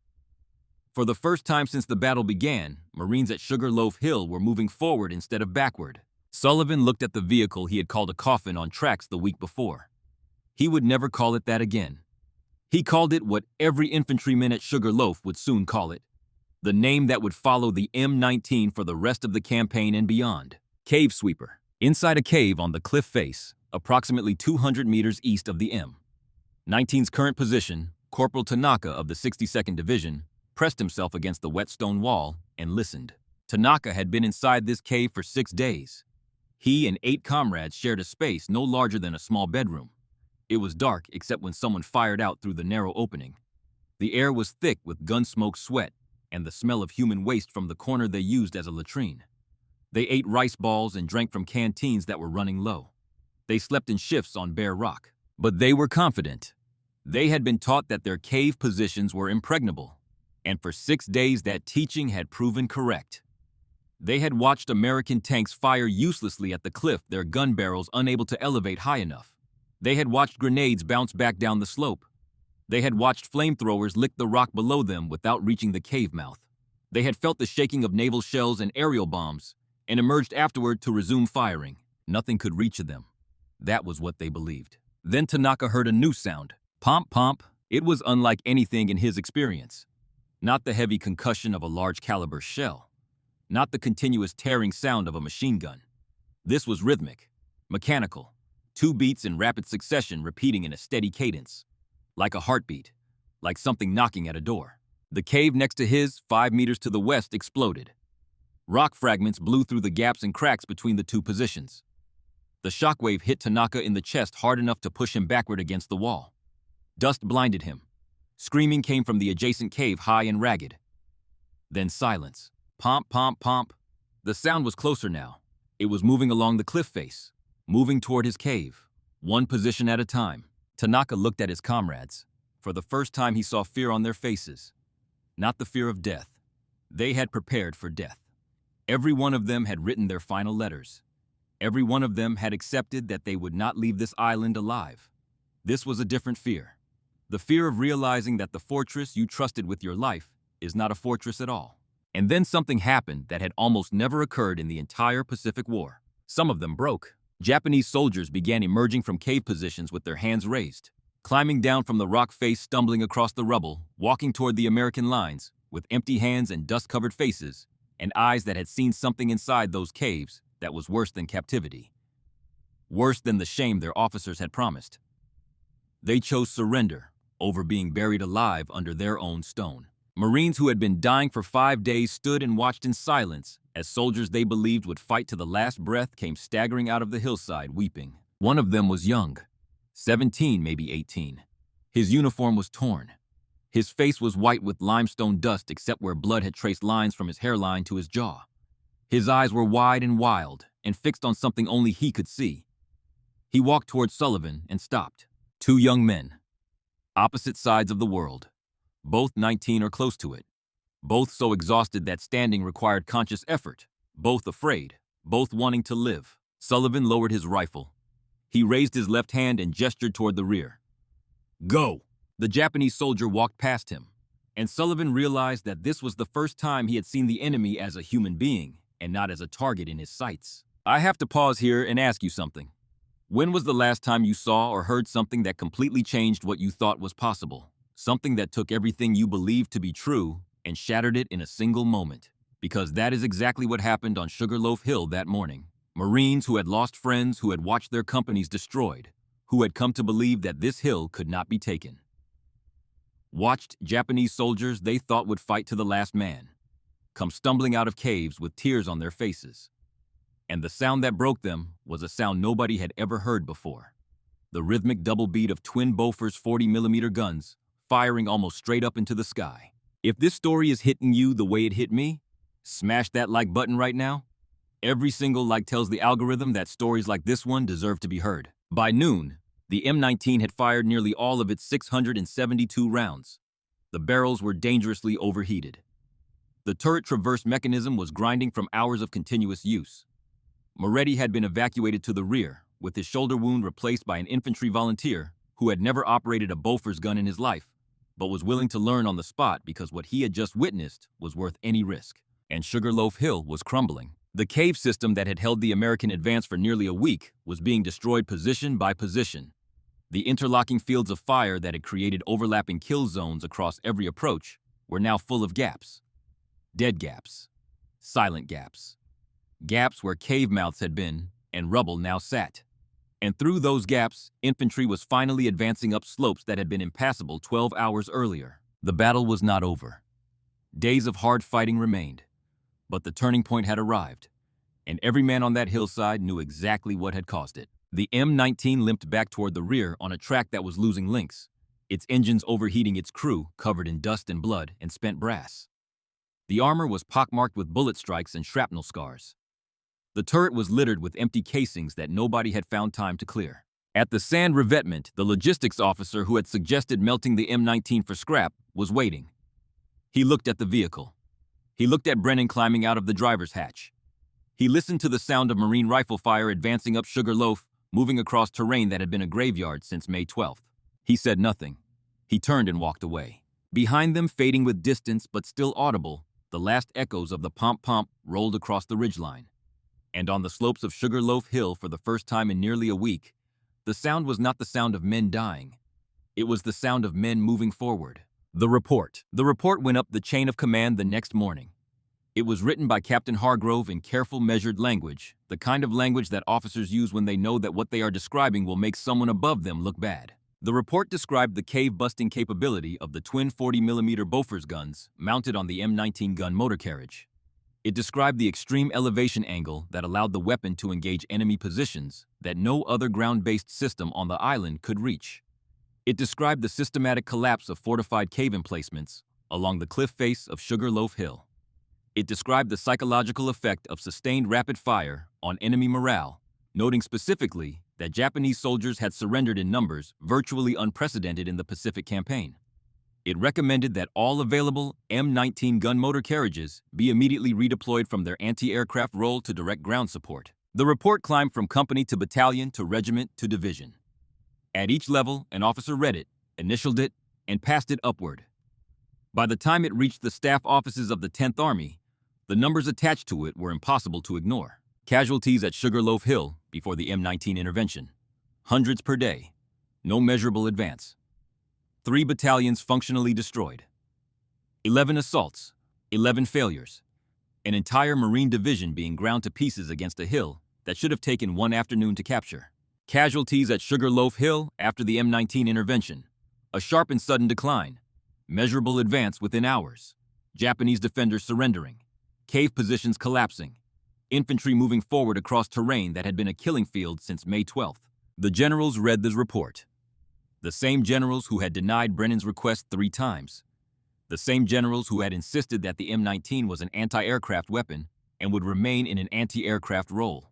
For the first time since the battle began, Marines at Sugarloaf Hill were moving forward instead of backward. Sullivan looked at the vehicle he had called a Coffin on tracks the week before. He would never call it that again. He called it what every infantryman at Sugarloaf would soon call it, the name that would follow the M19 for the rest of the campaign and beyond. Cave Sweeper. Inside a cave on the cliff face, approximately 200 meters east of the M19's current position, Corporal Tanaka of the 62nd Division pressed himself against the wet stone wall and listened. Tanaka had been inside this cave for 6 days. He and 8 comrades shared a space no larger than a small bedroom. It was dark except when someone fired out through the narrow opening. The air was thick with gun smoke, sweat, and the smell of human waste from the corner they used as a latrine. They ate rice balls and drank from canteens that were running low. They slept in shifts on bare rock. But they were confident. They had been taught that their cave positions were impregnable, and for 6 days that teaching had proven correct. They had watched American tanks fire uselessly at the cliff, their gun barrels unable to elevate high enough. They had watched grenades bounce back down the slope. They had watched flamethrowers lick the rock below them without reaching the cave mouth. They had felt the shaking of naval shells and aerial bombs, and emerged afterward to resume firing. Nothing could reach them. That was what they believed. Then Tanaka heard a new sound. Pomp, pomp. It was unlike anything in his experience. Not the heavy concussion of a large caliber shell. Not the continuous tearing sound of a machine gun. This was rhythmic, mechanical. 2 beats in rapid succession repeating in a steady cadence. Like a heartbeat. Like something knocking at a door. The cave next to his, 5 meters to the west, exploded. Rock fragments blew through the gaps and cracks between the 2 positions. The shockwave hit Tanaka in the chest hard enough to push him backward against the wall. Dust blinded him. Screaming came from the adjacent cave, high and ragged. Then silence. Pomp, pomp, pomp. The sound was closer now. It was moving along the cliff face, moving toward his cave, one position at a time. Tanaka looked at his comrades. For the first time he saw fear on their faces. Not the fear of death. They had prepared for death. Every one of them had written their final letters. Every one of them had accepted that they would not leave this island alive. This was a different fear. The fear of realizing that the fortress you trusted with your life is not a fortress at all. And then something happened that had almost never occurred in the entire Pacific War. Some of them broke. Japanese soldiers began emerging from cave positions with their hands raised, climbing down from the rock face, stumbling across the rubble, walking toward the American lines with empty hands and dust-covered faces, and eyes that had seen something inside those caves that was worse than captivity. Worse than the shame their officers had promised. They chose surrender over being buried alive under their own stone. Marines who had been dying for 5 days stood and watched in silence as soldiers they believed would fight to the last breath came staggering out of the hillside, weeping. One of them was young, 17, maybe 18. His uniform was torn. His face was white with limestone dust except where blood had traced lines from his hairline to his jaw. His eyes were wide and wild and fixed on something only he could see. He walked toward Sullivan and stopped. 2 young men, opposite sides of the world, both 19 or close to it, both so exhausted that standing required conscious effort, both afraid, both wanting to live. Sullivan lowered his rifle. He raised his left hand and gestured toward the rear. Go! The Japanese soldier walked past him, and Sullivan realized that this was the first time he had seen the enemy as a human being and not as a target in his sights. I have to pause here and ask you something. When was the last time you saw or heard something that completely changed what you thought was possible? Something that took everything you believed to be true and shattered it in a single moment? Because that is exactly what happened on Sugarloaf Hill that morning. Marines who had lost friends, who had watched their companies destroyed, who had come to believe that this hill could not be taken. watched Japanese soldiers they thought would fight to the last man come stumbling out of caves with tears on their faces. And the sound that broke them was a sound nobody had ever heard before. The rhythmic double beat of twin Bofors 40mm guns firing almost straight up into the sky. If this story is hitting you the way it hit me, smash that like button right now. Every single like tells the algorithm that stories like this one deserve to be heard. By noon, the M19 had fired nearly all of its 672 rounds. The barrels were dangerously overheated. The turret traverse mechanism was grinding from hours of continuous use. Moretti had been evacuated to the rear, with his shoulder wound replaced by an infantry volunteer who had never operated a Bofors gun in his life, but was willing to learn on the spot because what he had just witnessed was worth any risk. And Sugarloaf Hill was crumbling. The cave system that had held the American advance for nearly a week was being destroyed position by position. The interlocking fields of fire that had created overlapping kill zones across every approach were now full of gaps. Dead gaps. Silent gaps. Gaps where cave mouths had been and rubble now sat. And through those gaps, infantry was finally advancing up slopes that had been impassable 12 hours earlier. The battle was not over. Days of hard fighting remained, but the turning point had arrived, and every man on that hillside knew exactly what had caused it. The M19 limped back toward the rear on a track that was losing links, its engines overheating, its crew covered in dust and blood and spent brass. The armor was pockmarked with bullet strikes and shrapnel scars. The turret was littered with empty casings that nobody had found time to clear. At the sand revetment, the logistics officer who had suggested melting the M19 for scrap was waiting. He looked at the vehicle. He looked at Brennan climbing out of the driver's hatch. He listened to the sound of Marine rifle fire advancing up Sugarloaf, moving across terrain that had been a graveyard since May 12th. He said nothing. He turned and walked away. Behind them, fading with distance but still audible, the last echoes of the pomp-pomp rolled across the ridgeline. And on the slopes of Sugarloaf Hill for the first time in nearly a week, the sound was not the sound of men dying. It was the sound of men moving forward. The report. The report went up the chain of command the next morning. It was written by Captain Hargrove in careful, measured language, the kind of language that officers use when they know that what they are describing will make someone above them look bad. The report described the cave-busting capability of the twin 40mm Bofors guns mounted on the M19 gun motor carriage. It described the extreme elevation angle that allowed the weapon to engage enemy positions that no other ground-based system on the island could reach. It described the systematic collapse of fortified cave emplacements along the cliff face of Sugarloaf Hill. It described the psychological effect of sustained rapid fire on enemy morale, noting specifically that Japanese soldiers had surrendered in numbers virtually unprecedented in the Pacific campaign. It recommended that all available M19 gun motor carriages be immediately redeployed from their anti-aircraft role to direct ground support. The report climbed from company to battalion to regiment to division. At each level, an officer read it, initialed it, and passed it upward. By the time it reached the staff offices of the 10th Army, the numbers attached to it were impossible to ignore. Casualties at Sugarloaf Hill before the M19 intervention. Hundreds per day. No measurable advance. 3 battalions functionally destroyed. 11 assaults. 11 failures. An entire Marine division being ground to pieces against a hill that should have taken 1 afternoon to capture. Casualties at Sugarloaf Hill after the M19 intervention. A sharp and sudden decline. Measurable advance within hours. Japanese defenders surrendering. Cave positions collapsing. Infantry moving forward across terrain that had been a killing field since May 12th. The generals read this report. The same generals who had denied Brennan's request 3 times. The same generals who had insisted that the M19 was an anti-aircraft weapon and would remain in an anti-aircraft role.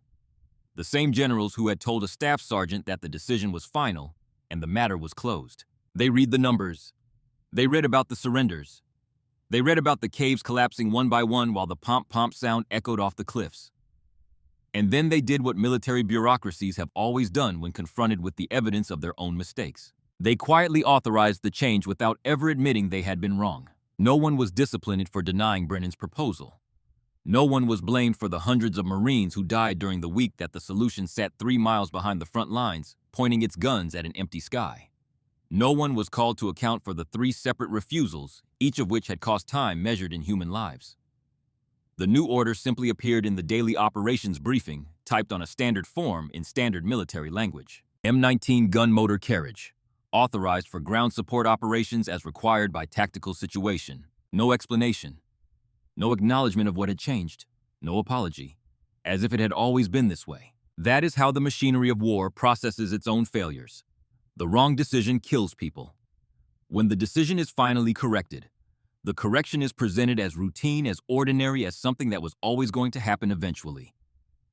The same generals who had told a staff sergeant that the decision was final and the matter was closed. They read the numbers. They read about the surrenders. They read about the caves collapsing one by one while the pomp-pomp sound echoed off the cliffs. And then they did what military bureaucracies have always done when confronted with the evidence of their own mistakes. They quietly authorized the change without ever admitting they had been wrong. No one was disciplined for denying Brennan's proposal. No one was blamed for the hundreds of Marines who died during the week that the solution sat 3 miles behind the front lines, pointing its guns at an empty sky. No one was called to account for the 3 separate refusals, each of which had cost time measured in human lives. The new order simply appeared in the daily operations briefing, typed on a standard form in standard military language. M19 gun motor carriage. authorized for ground support operations as required by tactical situation. No explanation. No acknowledgement of what had changed. No apology. As if it had always been this way. That is how the machinery of war processes its own failures. The wrong decision kills people. When the decision is finally corrected, the correction is presented as routine, as ordinary, as something that was always going to happen eventually.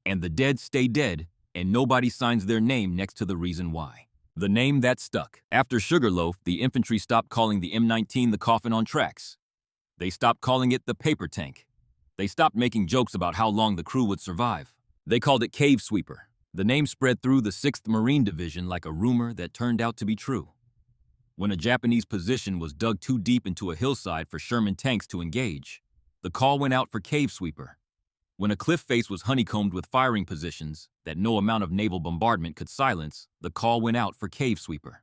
And the dead stay dead, and nobody signs their name next to the reason why. The name that stuck. After Sugarloaf, the infantry stopped calling the M19 the Coffin on tracks. They stopped calling it the paper tank. They stopped making jokes about how long the crew would survive. They called it Cave Sweeper. The name spread through the 6th Marine Division like a rumor that turned out to be true. When a Japanese position was dug too deep into a hillside for Sherman tanks to engage, the call went out for Cave Sweeper. When a cliff face was honeycombed with firing positions that no amount of naval bombardment could silence, the call went out for Cave Sweeper.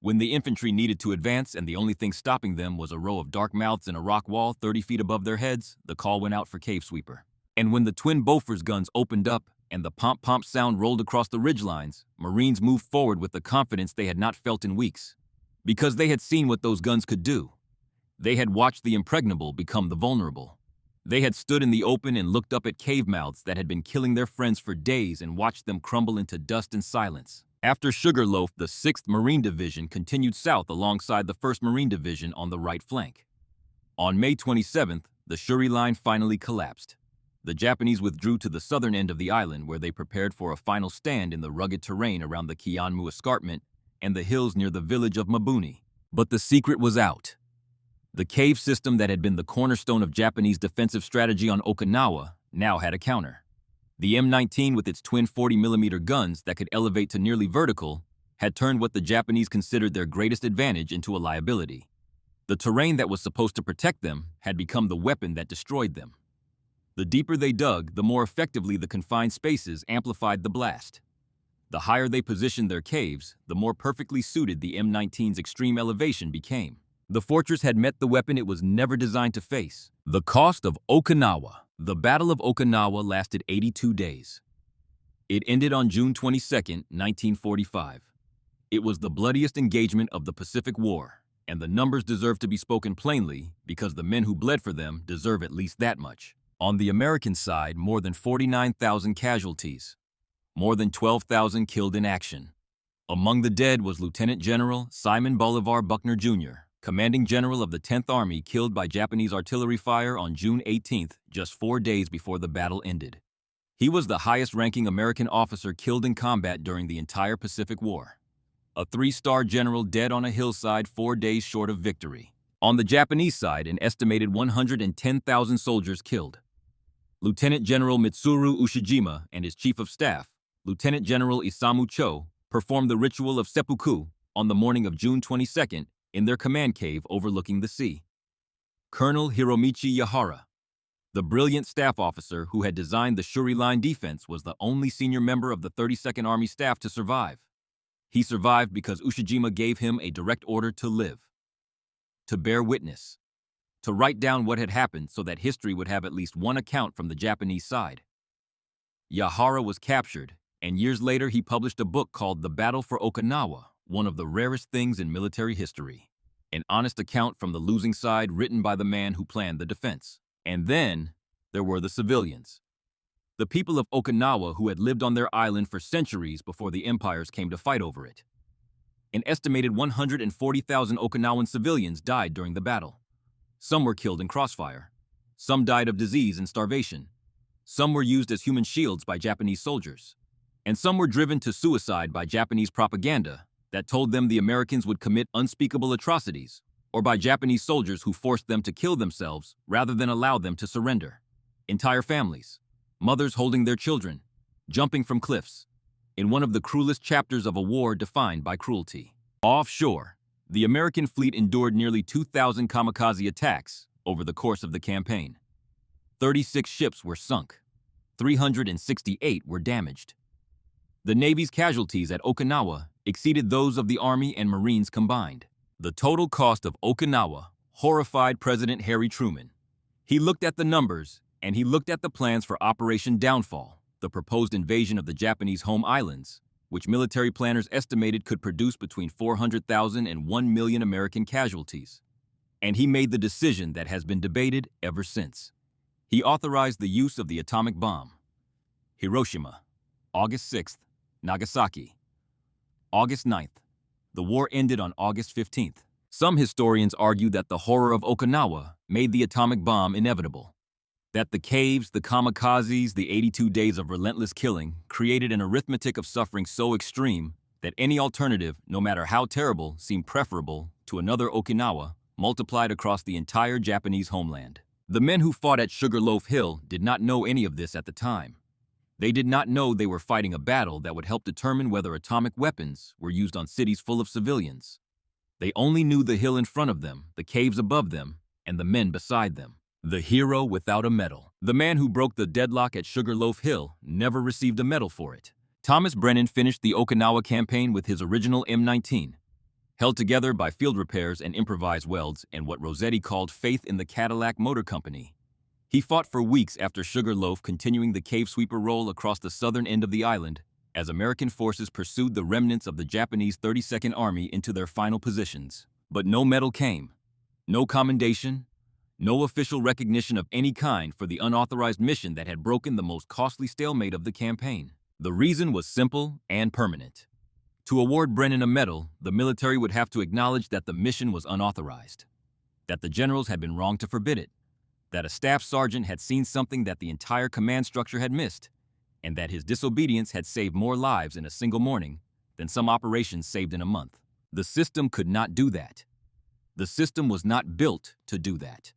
When the infantry needed to advance and the only thing stopping them was a row of dark mouths in a rock wall 30 feet above their heads, the call went out for Cave Sweeper. And when the twin Bofors guns opened up and the pomp-pomp sound rolled across the ridgelines, Marines moved forward with the confidence they had not felt in weeks. Because they had seen what those guns could do. They had watched the impregnable become the vulnerable. They had stood in the open and looked up at cave mouths that had been killing their friends for days and watched them crumble into dust and silence. After Sugarloaf, the 6th Marine Division continued south alongside the 1st Marine Division on the right flank. On May 27th, the Shuri Line finally collapsed. The Japanese withdrew to the southern end of the island where they prepared for a final stand in the rugged terrain around the Kianmu Escarpment and the hills near the village of Mabuni. But the secret was out. The cave system that had been the cornerstone of Japanese defensive strategy on Okinawa now had a counter. The M19 with its twin 40mm guns that could elevate to nearly vertical had turned what the Japanese considered their greatest advantage into a liability. The terrain that was supposed to protect them had become the weapon that destroyed them. The deeper they dug, the more effectively the confined spaces amplified the blast. The higher they positioned their caves, the more perfectly suited the M19's extreme elevation became. The fortress had met the weapon it was never designed to face. The cost of Okinawa. The Battle of Okinawa lasted 82 days. It ended on June 22, 1945. It was the bloodiest engagement of the Pacific War, and the numbers deserve to be spoken plainly because the men who bled for them deserve at least that much. On the American side, more than 49,000 casualties. More than 12,000 killed in action. Among the dead was Lieutenant General Simon Bolivar Buckner, Jr., commanding general of the 10th Army, killed by Japanese artillery fire on June 18th, just 4 days before the battle ended. He was the highest-ranking American officer killed in combat during the entire Pacific War. A 3-star general dead on a hillside 4 days short of victory. On the Japanese side, an estimated 110,000 soldiers killed. Lieutenant General Mitsuru Ushijima and his chief of staff, Lieutenant General Isamu Cho, performed the ritual of seppuku on the morning of June 22nd in their command cave overlooking the sea. Colonel Hiromichi Yahara, the brilliant staff officer who had designed the Shuri Line defense, was the only senior member of the 32nd Army staff to survive. He survived because Ushijima gave him a direct order to live, to bear witness, to write down what had happened so that history would have at least one account from the Japanese side. Yahara was captured, and years later he published a book called The Battle for Okinawa, one of the rarest things in military history. An honest account from the losing side written by the man who planned the defense. And then there were the civilians. The people of Okinawa who had lived on their island for centuries before the empires came to fight over it. An estimated 140,000 Okinawan civilians died during the battle. Some were killed in crossfire. Some died of disease and starvation. Some were used as human shields by Japanese soldiers. And some were driven to suicide by Japanese propaganda that told them the Americans would commit unspeakable atrocities, or by Japanese soldiers who forced them to kill themselves rather than allow them to surrender. Entire families, mothers holding their children, jumping from cliffs, in one of the cruelest chapters of a war defined by cruelty. Offshore, the American fleet endured nearly 2,000 kamikaze attacks over the course of the campaign. 36 ships were sunk. 368 were damaged. The Navy's casualties at Okinawa exceeded those of the Army and Marines combined. The total cost of Okinawa horrified President Harry Truman. He looked at the numbers, and he looked at the plans for Operation Downfall, the proposed invasion of the Japanese home islands, which military planners estimated could produce between 400,000 and 1 million American casualties. And he made the decision that has been debated ever since. He authorized the use of the atomic bomb. Hiroshima, August 6th, Nagasaki, August 9th. The war ended on August 15th. Some historians argue that the horror of Okinawa made the atomic bomb inevitable. That the caves, the kamikazes, the 82 days of relentless killing created an arithmetic of suffering so extreme that any alternative, no matter how terrible, seemed preferable to another Okinawa multiplied across the entire Japanese homeland. The men who fought at Sugarloaf Hill did not know any of this at the time. They did not know they were fighting a battle that would help determine whether atomic weapons were used on cities full of civilians. They only knew the hill in front of them, the caves above them, and the men beside them. The hero without a medal. The man who broke the deadlock at Sugarloaf Hill never received a medal for it. Thomas Brennan finished the Okinawa campaign with his original M19, held together by field repairs and improvised welds and what Rossetti called faith in the Cadillac Motor Company. He fought for weeks after Sugarloaf, continuing the cave sweeper roll across the southern end of the island as American forces pursued the remnants of the Japanese 32nd Army into their final positions. But no medal came, no commendation, no official recognition of any kind for the unauthorized mission that had broken the most costly stalemate of the campaign. The reason was simple and permanent. To award Brennan a medal, the military would have to acknowledge that the mission was unauthorized, that the generals had been wrong to forbid it, that a staff sergeant had seen something that the entire command structure had missed, and that his disobedience had saved more lives in a single morning than some operations saved in a month. The system could not do that. The system was not built to do that.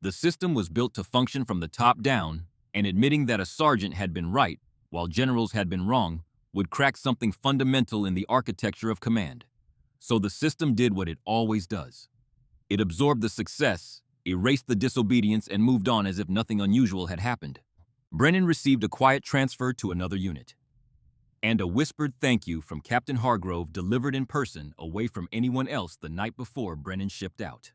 The system was built to function from the top down, and admitting that a sergeant had been right while generals had been wrong would crack something fundamental in the architecture of command. So the system did what it always does. It absorbed the success, erased the disobedience, and moved on as if nothing unusual had happened. Brennan received a quiet transfer to another unit, and a whispered thank you from Captain Hargrove delivered in person away from anyone else the night before Brennan shipped out.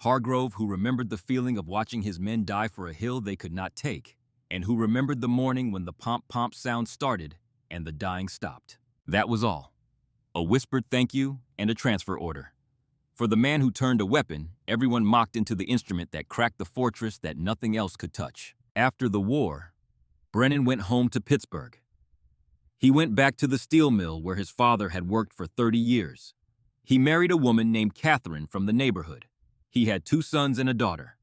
Hargrove, who remembered the feeling of watching his men die for a hill they could not take, and who remembered the morning when the pomp-pomp sound started and the dying stopped. That was all. A whispered thank you and a transfer order. For the man who turned a weapon, everyone mocked into the instrument that cracked the fortress that nothing else could touch. After the war, Brennan went home to Pittsburgh. He went back to the steel mill where his father had worked for 30 years. He married a woman named Catherine from the neighborhood. He had 2 sons and a daughter.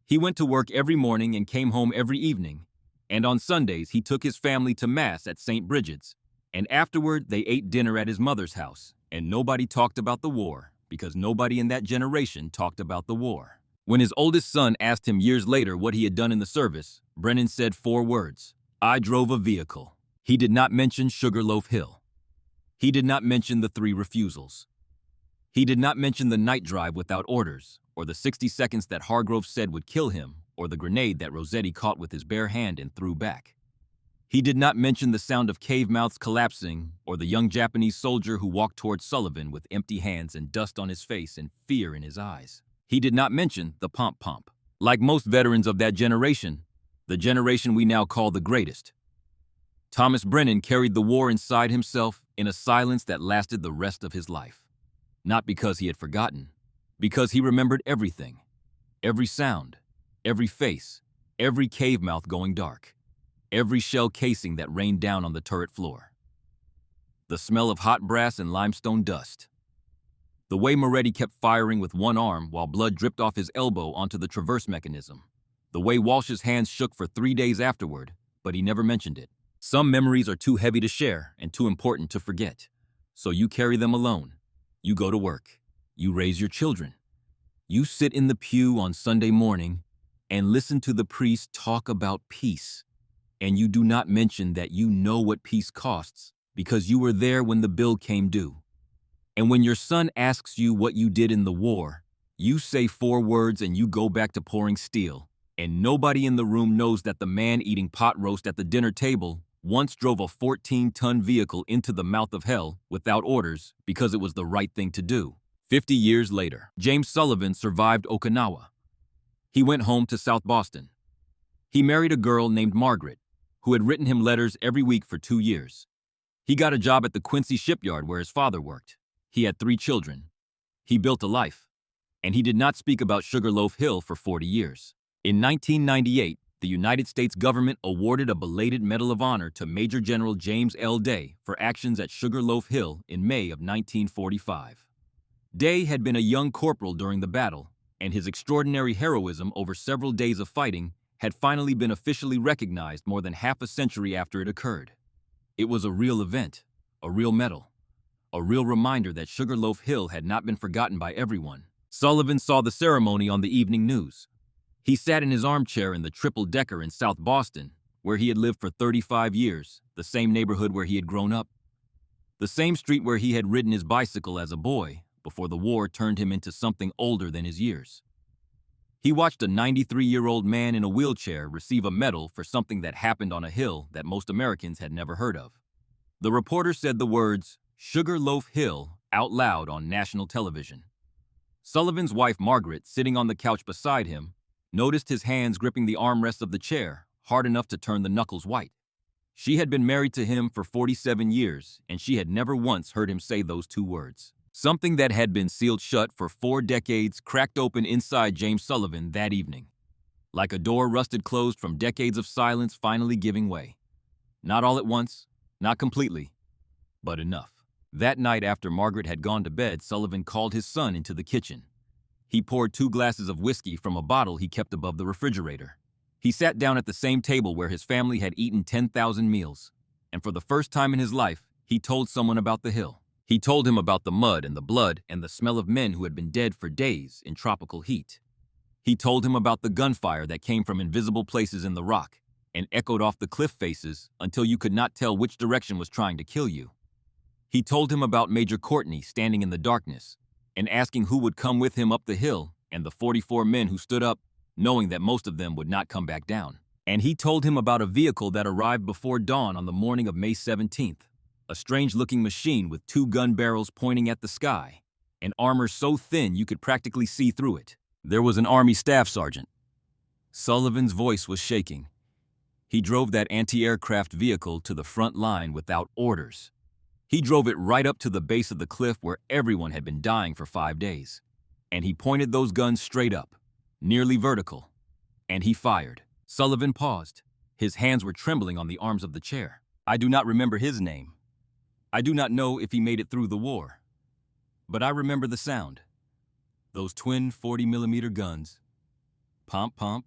He went to work every morning and came home every evening, and on Sundays he took his family to Mass at St. Bridget's, and afterward they ate dinner at his mother's house, and nobody talked about the war, because nobody in that generation talked about the war. When his oldest son asked him years later what he had done in the service, Brennan said 4 words: "I drove a vehicle." He did not mention Sugarloaf Hill. He did not mention the 3 refusals. He did not mention the night drive without orders, or the 60 seconds that Hargrove said would kill him, or the grenade that Rossetti caught with his bare hand and threw back. He did not mention the sound of cave mouths collapsing, or the young Japanese soldier who walked toward Sullivan with empty hands and dust on his face and fear in his eyes. He did not mention the pomp-pomp. Like most veterans of that generation, the generation we now call the greatest, Thomas Brennan carried the war inside himself in a silence that lasted the rest of his life. Not because he had forgotten, because he remembered everything. Every sound, every face, every cave mouth going dark, every shell casing that rained down on the turret floor. The smell of hot brass and limestone dust. The way Moretti kept firing with one arm while blood dripped off his elbow onto the traverse mechanism. The way Walsh's hands shook for 3 days afterward, but he never mentioned it. Some memories are too heavy to share and too important to forget. So you carry them alone. You go to work. You raise your children. You sit in the pew on Sunday morning and listen to the priest talk about peace. And you do not mention that you know what peace costs because you were there when the bill came due. And when your son asks you what you did in the war, you say 4 words and you go back to pouring steel. And nobody in the room knows that the man eating pot roast at the dinner table once drove a 14-ton vehicle into the mouth of hell without orders because it was the right thing to do. 50 years later, James Sullivan survived Okinawa. He went home to South Boston. He married a girl named Margaret, who had written him letters every week for 2 years. He got a job at the Quincy shipyard where his father worked. He had 3 children. He built a life. And he did not speak about Sugarloaf Hill for 40 years. In 1998, the United States government awarded a belated Medal of Honor to Major General James L. Day for actions at Sugarloaf Hill in May of 1945. Day had been a young corporal during the battle, and his extraordinary heroism over several days of fighting had finally been officially recognized more than half a century after it occurred. It was a real event, a real medal, a real reminder that Sugarloaf Hill had not been forgotten by everyone. Sullivan saw the ceremony on the evening news. He sat in his armchair in the triple-decker in South Boston, where he had lived for 35 years, the same neighborhood where he had grown up, the same street where he had ridden his bicycle as a boy before the war turned him into something older than his years. He watched a 93-year-old man in a wheelchair receive a medal for something that happened on a hill that most Americans had never heard of. The reporter said the words, "Sugarloaf Hill," out loud on national television. Sullivan's wife, Margaret, sitting on the couch beside him, noticed his hands gripping the armrests of the chair, hard enough to turn the knuckles white. She had been married to him for 47 years, and she had never once heard him say those 2 words. Something that had been sealed shut for 4 decades cracked open inside James Sullivan that evening, like a door rusted closed from decades of silence finally giving way. Not all at once, not completely, but enough. That night after Margaret had gone to bed, Sullivan called his son into the kitchen. He poured 2 glasses of whiskey from a bottle he kept above the refrigerator. He sat down at the same table where his family had eaten 10,000 meals, and for the first time in his life, he told someone about the hill. He told him about the mud and the blood and the smell of men who had been dead for days in tropical heat. He told him about the gunfire that came from invisible places in the rock and echoed off the cliff faces until you could not tell which direction was trying to kill you. He told him about Major Courtney standing in the darkness and asking who would come with him up the hill, and the 44 men who stood up, knowing that most of them would not come back down. And he told him about a vehicle that arrived before dawn on the morning of May 17th. A strange-looking machine with 2 gun barrels pointing at the sky, and armor so thin you could practically see through it. There was an Army staff sergeant. Sullivan's voice was shaking. He drove that anti-aircraft vehicle to the front line without orders. He drove it right up to the base of the cliff where everyone had been dying for 5 days. And he pointed those guns straight up, nearly vertical. And he fired. Sullivan paused. His hands were trembling on the arms of the chair. I do not remember his name. I do not know if he made it through the war. But I remember the sound. Those twin 40mm guns. Pomp, pomp,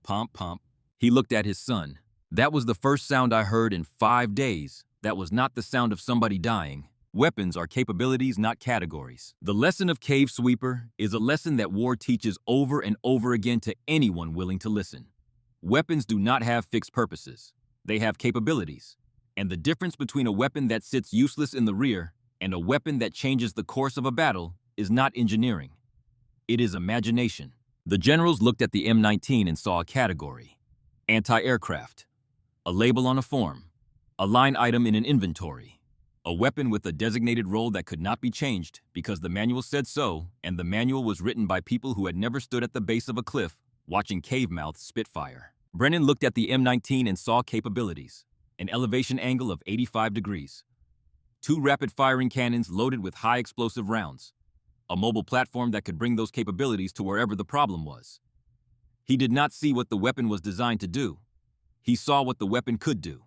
pomp, pomp. He looked at his son. That was the first sound I heard in 5 days. That was not the sound of somebody dying. Weapons are capabilities, not categories. The lesson of Cave Sweeper is a lesson that war teaches over and over again to anyone willing to listen. Weapons do not have fixed purposes. They have capabilities. And the difference between a weapon that sits useless in the rear and a weapon that changes the course of a battle is not engineering. It is imagination. The generals looked at the M19 and saw a category. Anti-aircraft. A label on a form. A line item in an inventory. A weapon with a designated role that could not be changed because the manual said so, and the manual was written by people who had never stood at the base of a cliff watching cave mouths spit fire. Brennan looked at the M19 and saw capabilities. An elevation angle of 85 degrees. 2 rapid-firing cannons loaded with high explosive rounds. A mobile platform that could bring those capabilities to wherever the problem was. He did not see what the weapon was designed to do. He saw what the weapon could do.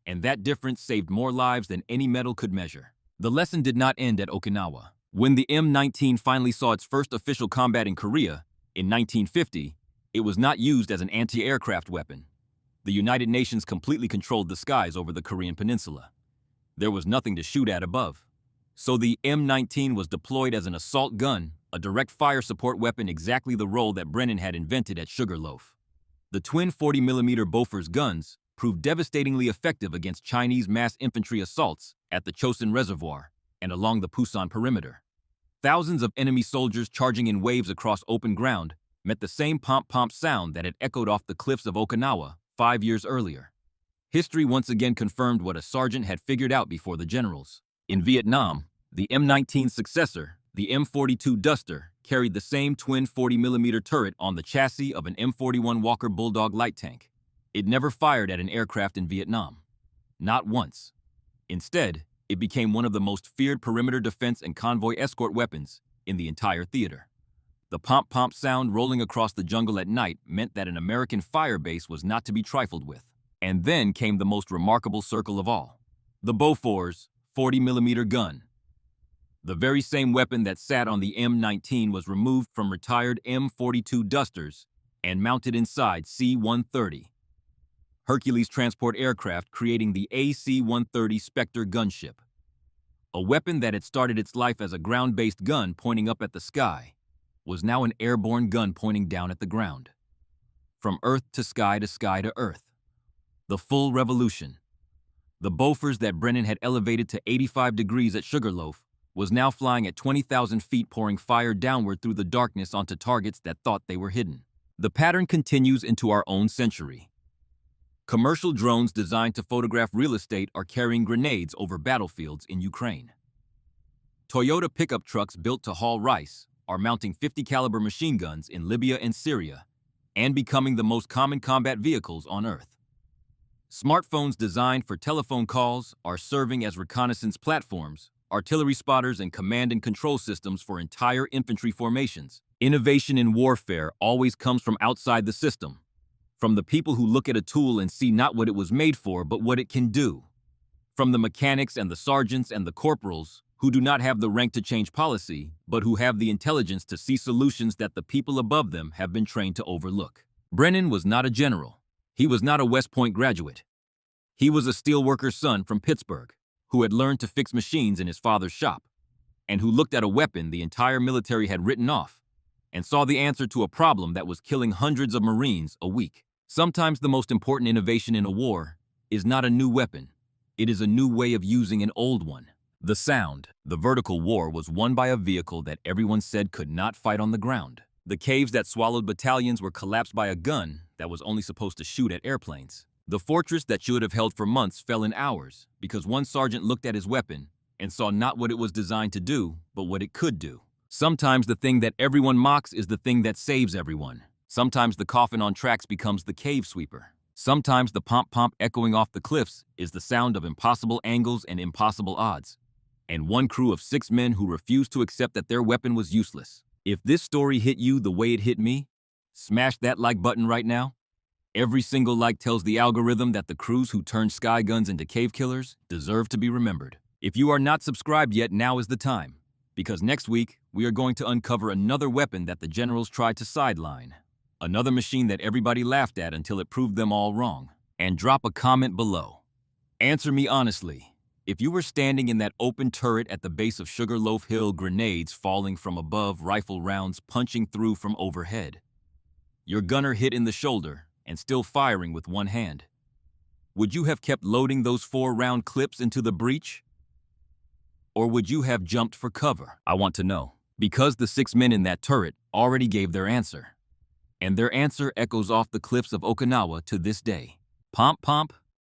And that difference saved more lives than any medal could measure. The lesson did not end at Okinawa. When the M19 finally saw its first official combat in Korea, in 1950, it was not used as an anti-aircraft weapon. The United Nations completely controlled the skies over the Korean peninsula. There was nothing to shoot at above. So the M19 was deployed as an assault gun, a direct fire support weapon, exactly the role that Brennan had invented at Sugarloaf. The twin 40mm Bofors guns proved devastatingly effective against Chinese mass infantry assaults at the Chosin Reservoir and along the Pusan perimeter. Thousands of enemy soldiers charging in waves across open ground met the same pomp-pomp sound that had echoed off the cliffs of Okinawa 5 years earlier. History once again confirmed what a sergeant had figured out before the generals. In Vietnam, the M19's successor, the M42 Duster, carried the same twin 40mm turret on the chassis of an M41 Walker Bulldog light tank. It never fired at an aircraft in Vietnam. Not once. Instead, It became one of the most feared perimeter defense and convoy escort weapons in the entire theater. The pomp-pomp sound rolling across the jungle at night meant that an American fire base was not to be trifled with. And then came the most remarkable circle of all. The Bofors 40mm gun. The very same weapon that sat on the M19 was removed from retired M42 Dusters and mounted inside C-130 Hercules transport aircraft, creating the AC-130 Spectre gunship. A weapon that had started its life as a ground-based gun pointing up at the sky was now an airborne gun pointing down at the ground. From earth to sky to sky to earth. The full revolution. The Bofors that Brennan had elevated to 85 degrees at Sugarloaf was now flying at 20,000 feet, pouring fire downward through the darkness onto targets that thought they were hidden. The pattern continues into our own century. Commercial drones designed to photograph real estate are carrying grenades over battlefields in Ukraine. Toyota pickup trucks built to haul rice are mounting 50 caliber machine guns in Libya and Syria and becoming the most common combat vehicles on Earth. Smartphones designed for telephone calls are serving as reconnaissance platforms, artillery spotters, and command and control systems for entire infantry formations. Innovation in warfare always comes from outside the system, from the people who look at a tool and see not what it was made for, but what it can do. From the mechanics and the sergeants and the corporals who do not have the rank to change policy, but who have the intelligence to see solutions that the people above them have been trained to overlook. Brennan was not a general. He was not a West Point graduate. He was a steelworker's son from Pittsburgh, who had learned to fix machines in his father's shop, and who looked at a weapon the entire military had written off, and saw the answer to a problem that was killing hundreds of Marines a week. Sometimes the most important innovation in a war is not a new weapon. It is a new way of using an old one. The Sound, the vertical war, was won by a vehicle that everyone said could not fight on the ground. The caves that swallowed battalions were collapsed by a gun that was only supposed to shoot at airplanes. The fortress that should have held for months fell in hours because one sergeant looked at his weapon and saw not what it was designed to do, but what it could do. Sometimes the thing that everyone mocks is the thing that saves everyone. Sometimes the coffin on tracks becomes the cave sweeper. Sometimes the pomp-pomp echoing off the cliffs is the sound of impossible angles and impossible odds. And one crew of 6 men who refused to accept that their weapon was useless. If this story hit you the way it hit me, smash that like button right now. Every single like tells the algorithm that the crews who turned sky guns into cave killers deserve to be remembered. If you are not subscribed yet, now is the time, because next week we are going to uncover another weapon that the generals tried to sideline. Another machine that everybody laughed at until it proved them all wrong. And drop a comment below. Answer me honestly. If you were standing in that open turret at the base of Sugarloaf Hill, grenades falling from above, rifle rounds punching through from overhead, your gunner hit in the shoulder and still firing with one hand, would you have kept loading those 4-round clips into the breech? Or would you have jumped for cover? I want to know. Because the 6 men in that turret already gave their answer. And their answer echoes off the cliffs of Okinawa to this day. Pomp-pomp,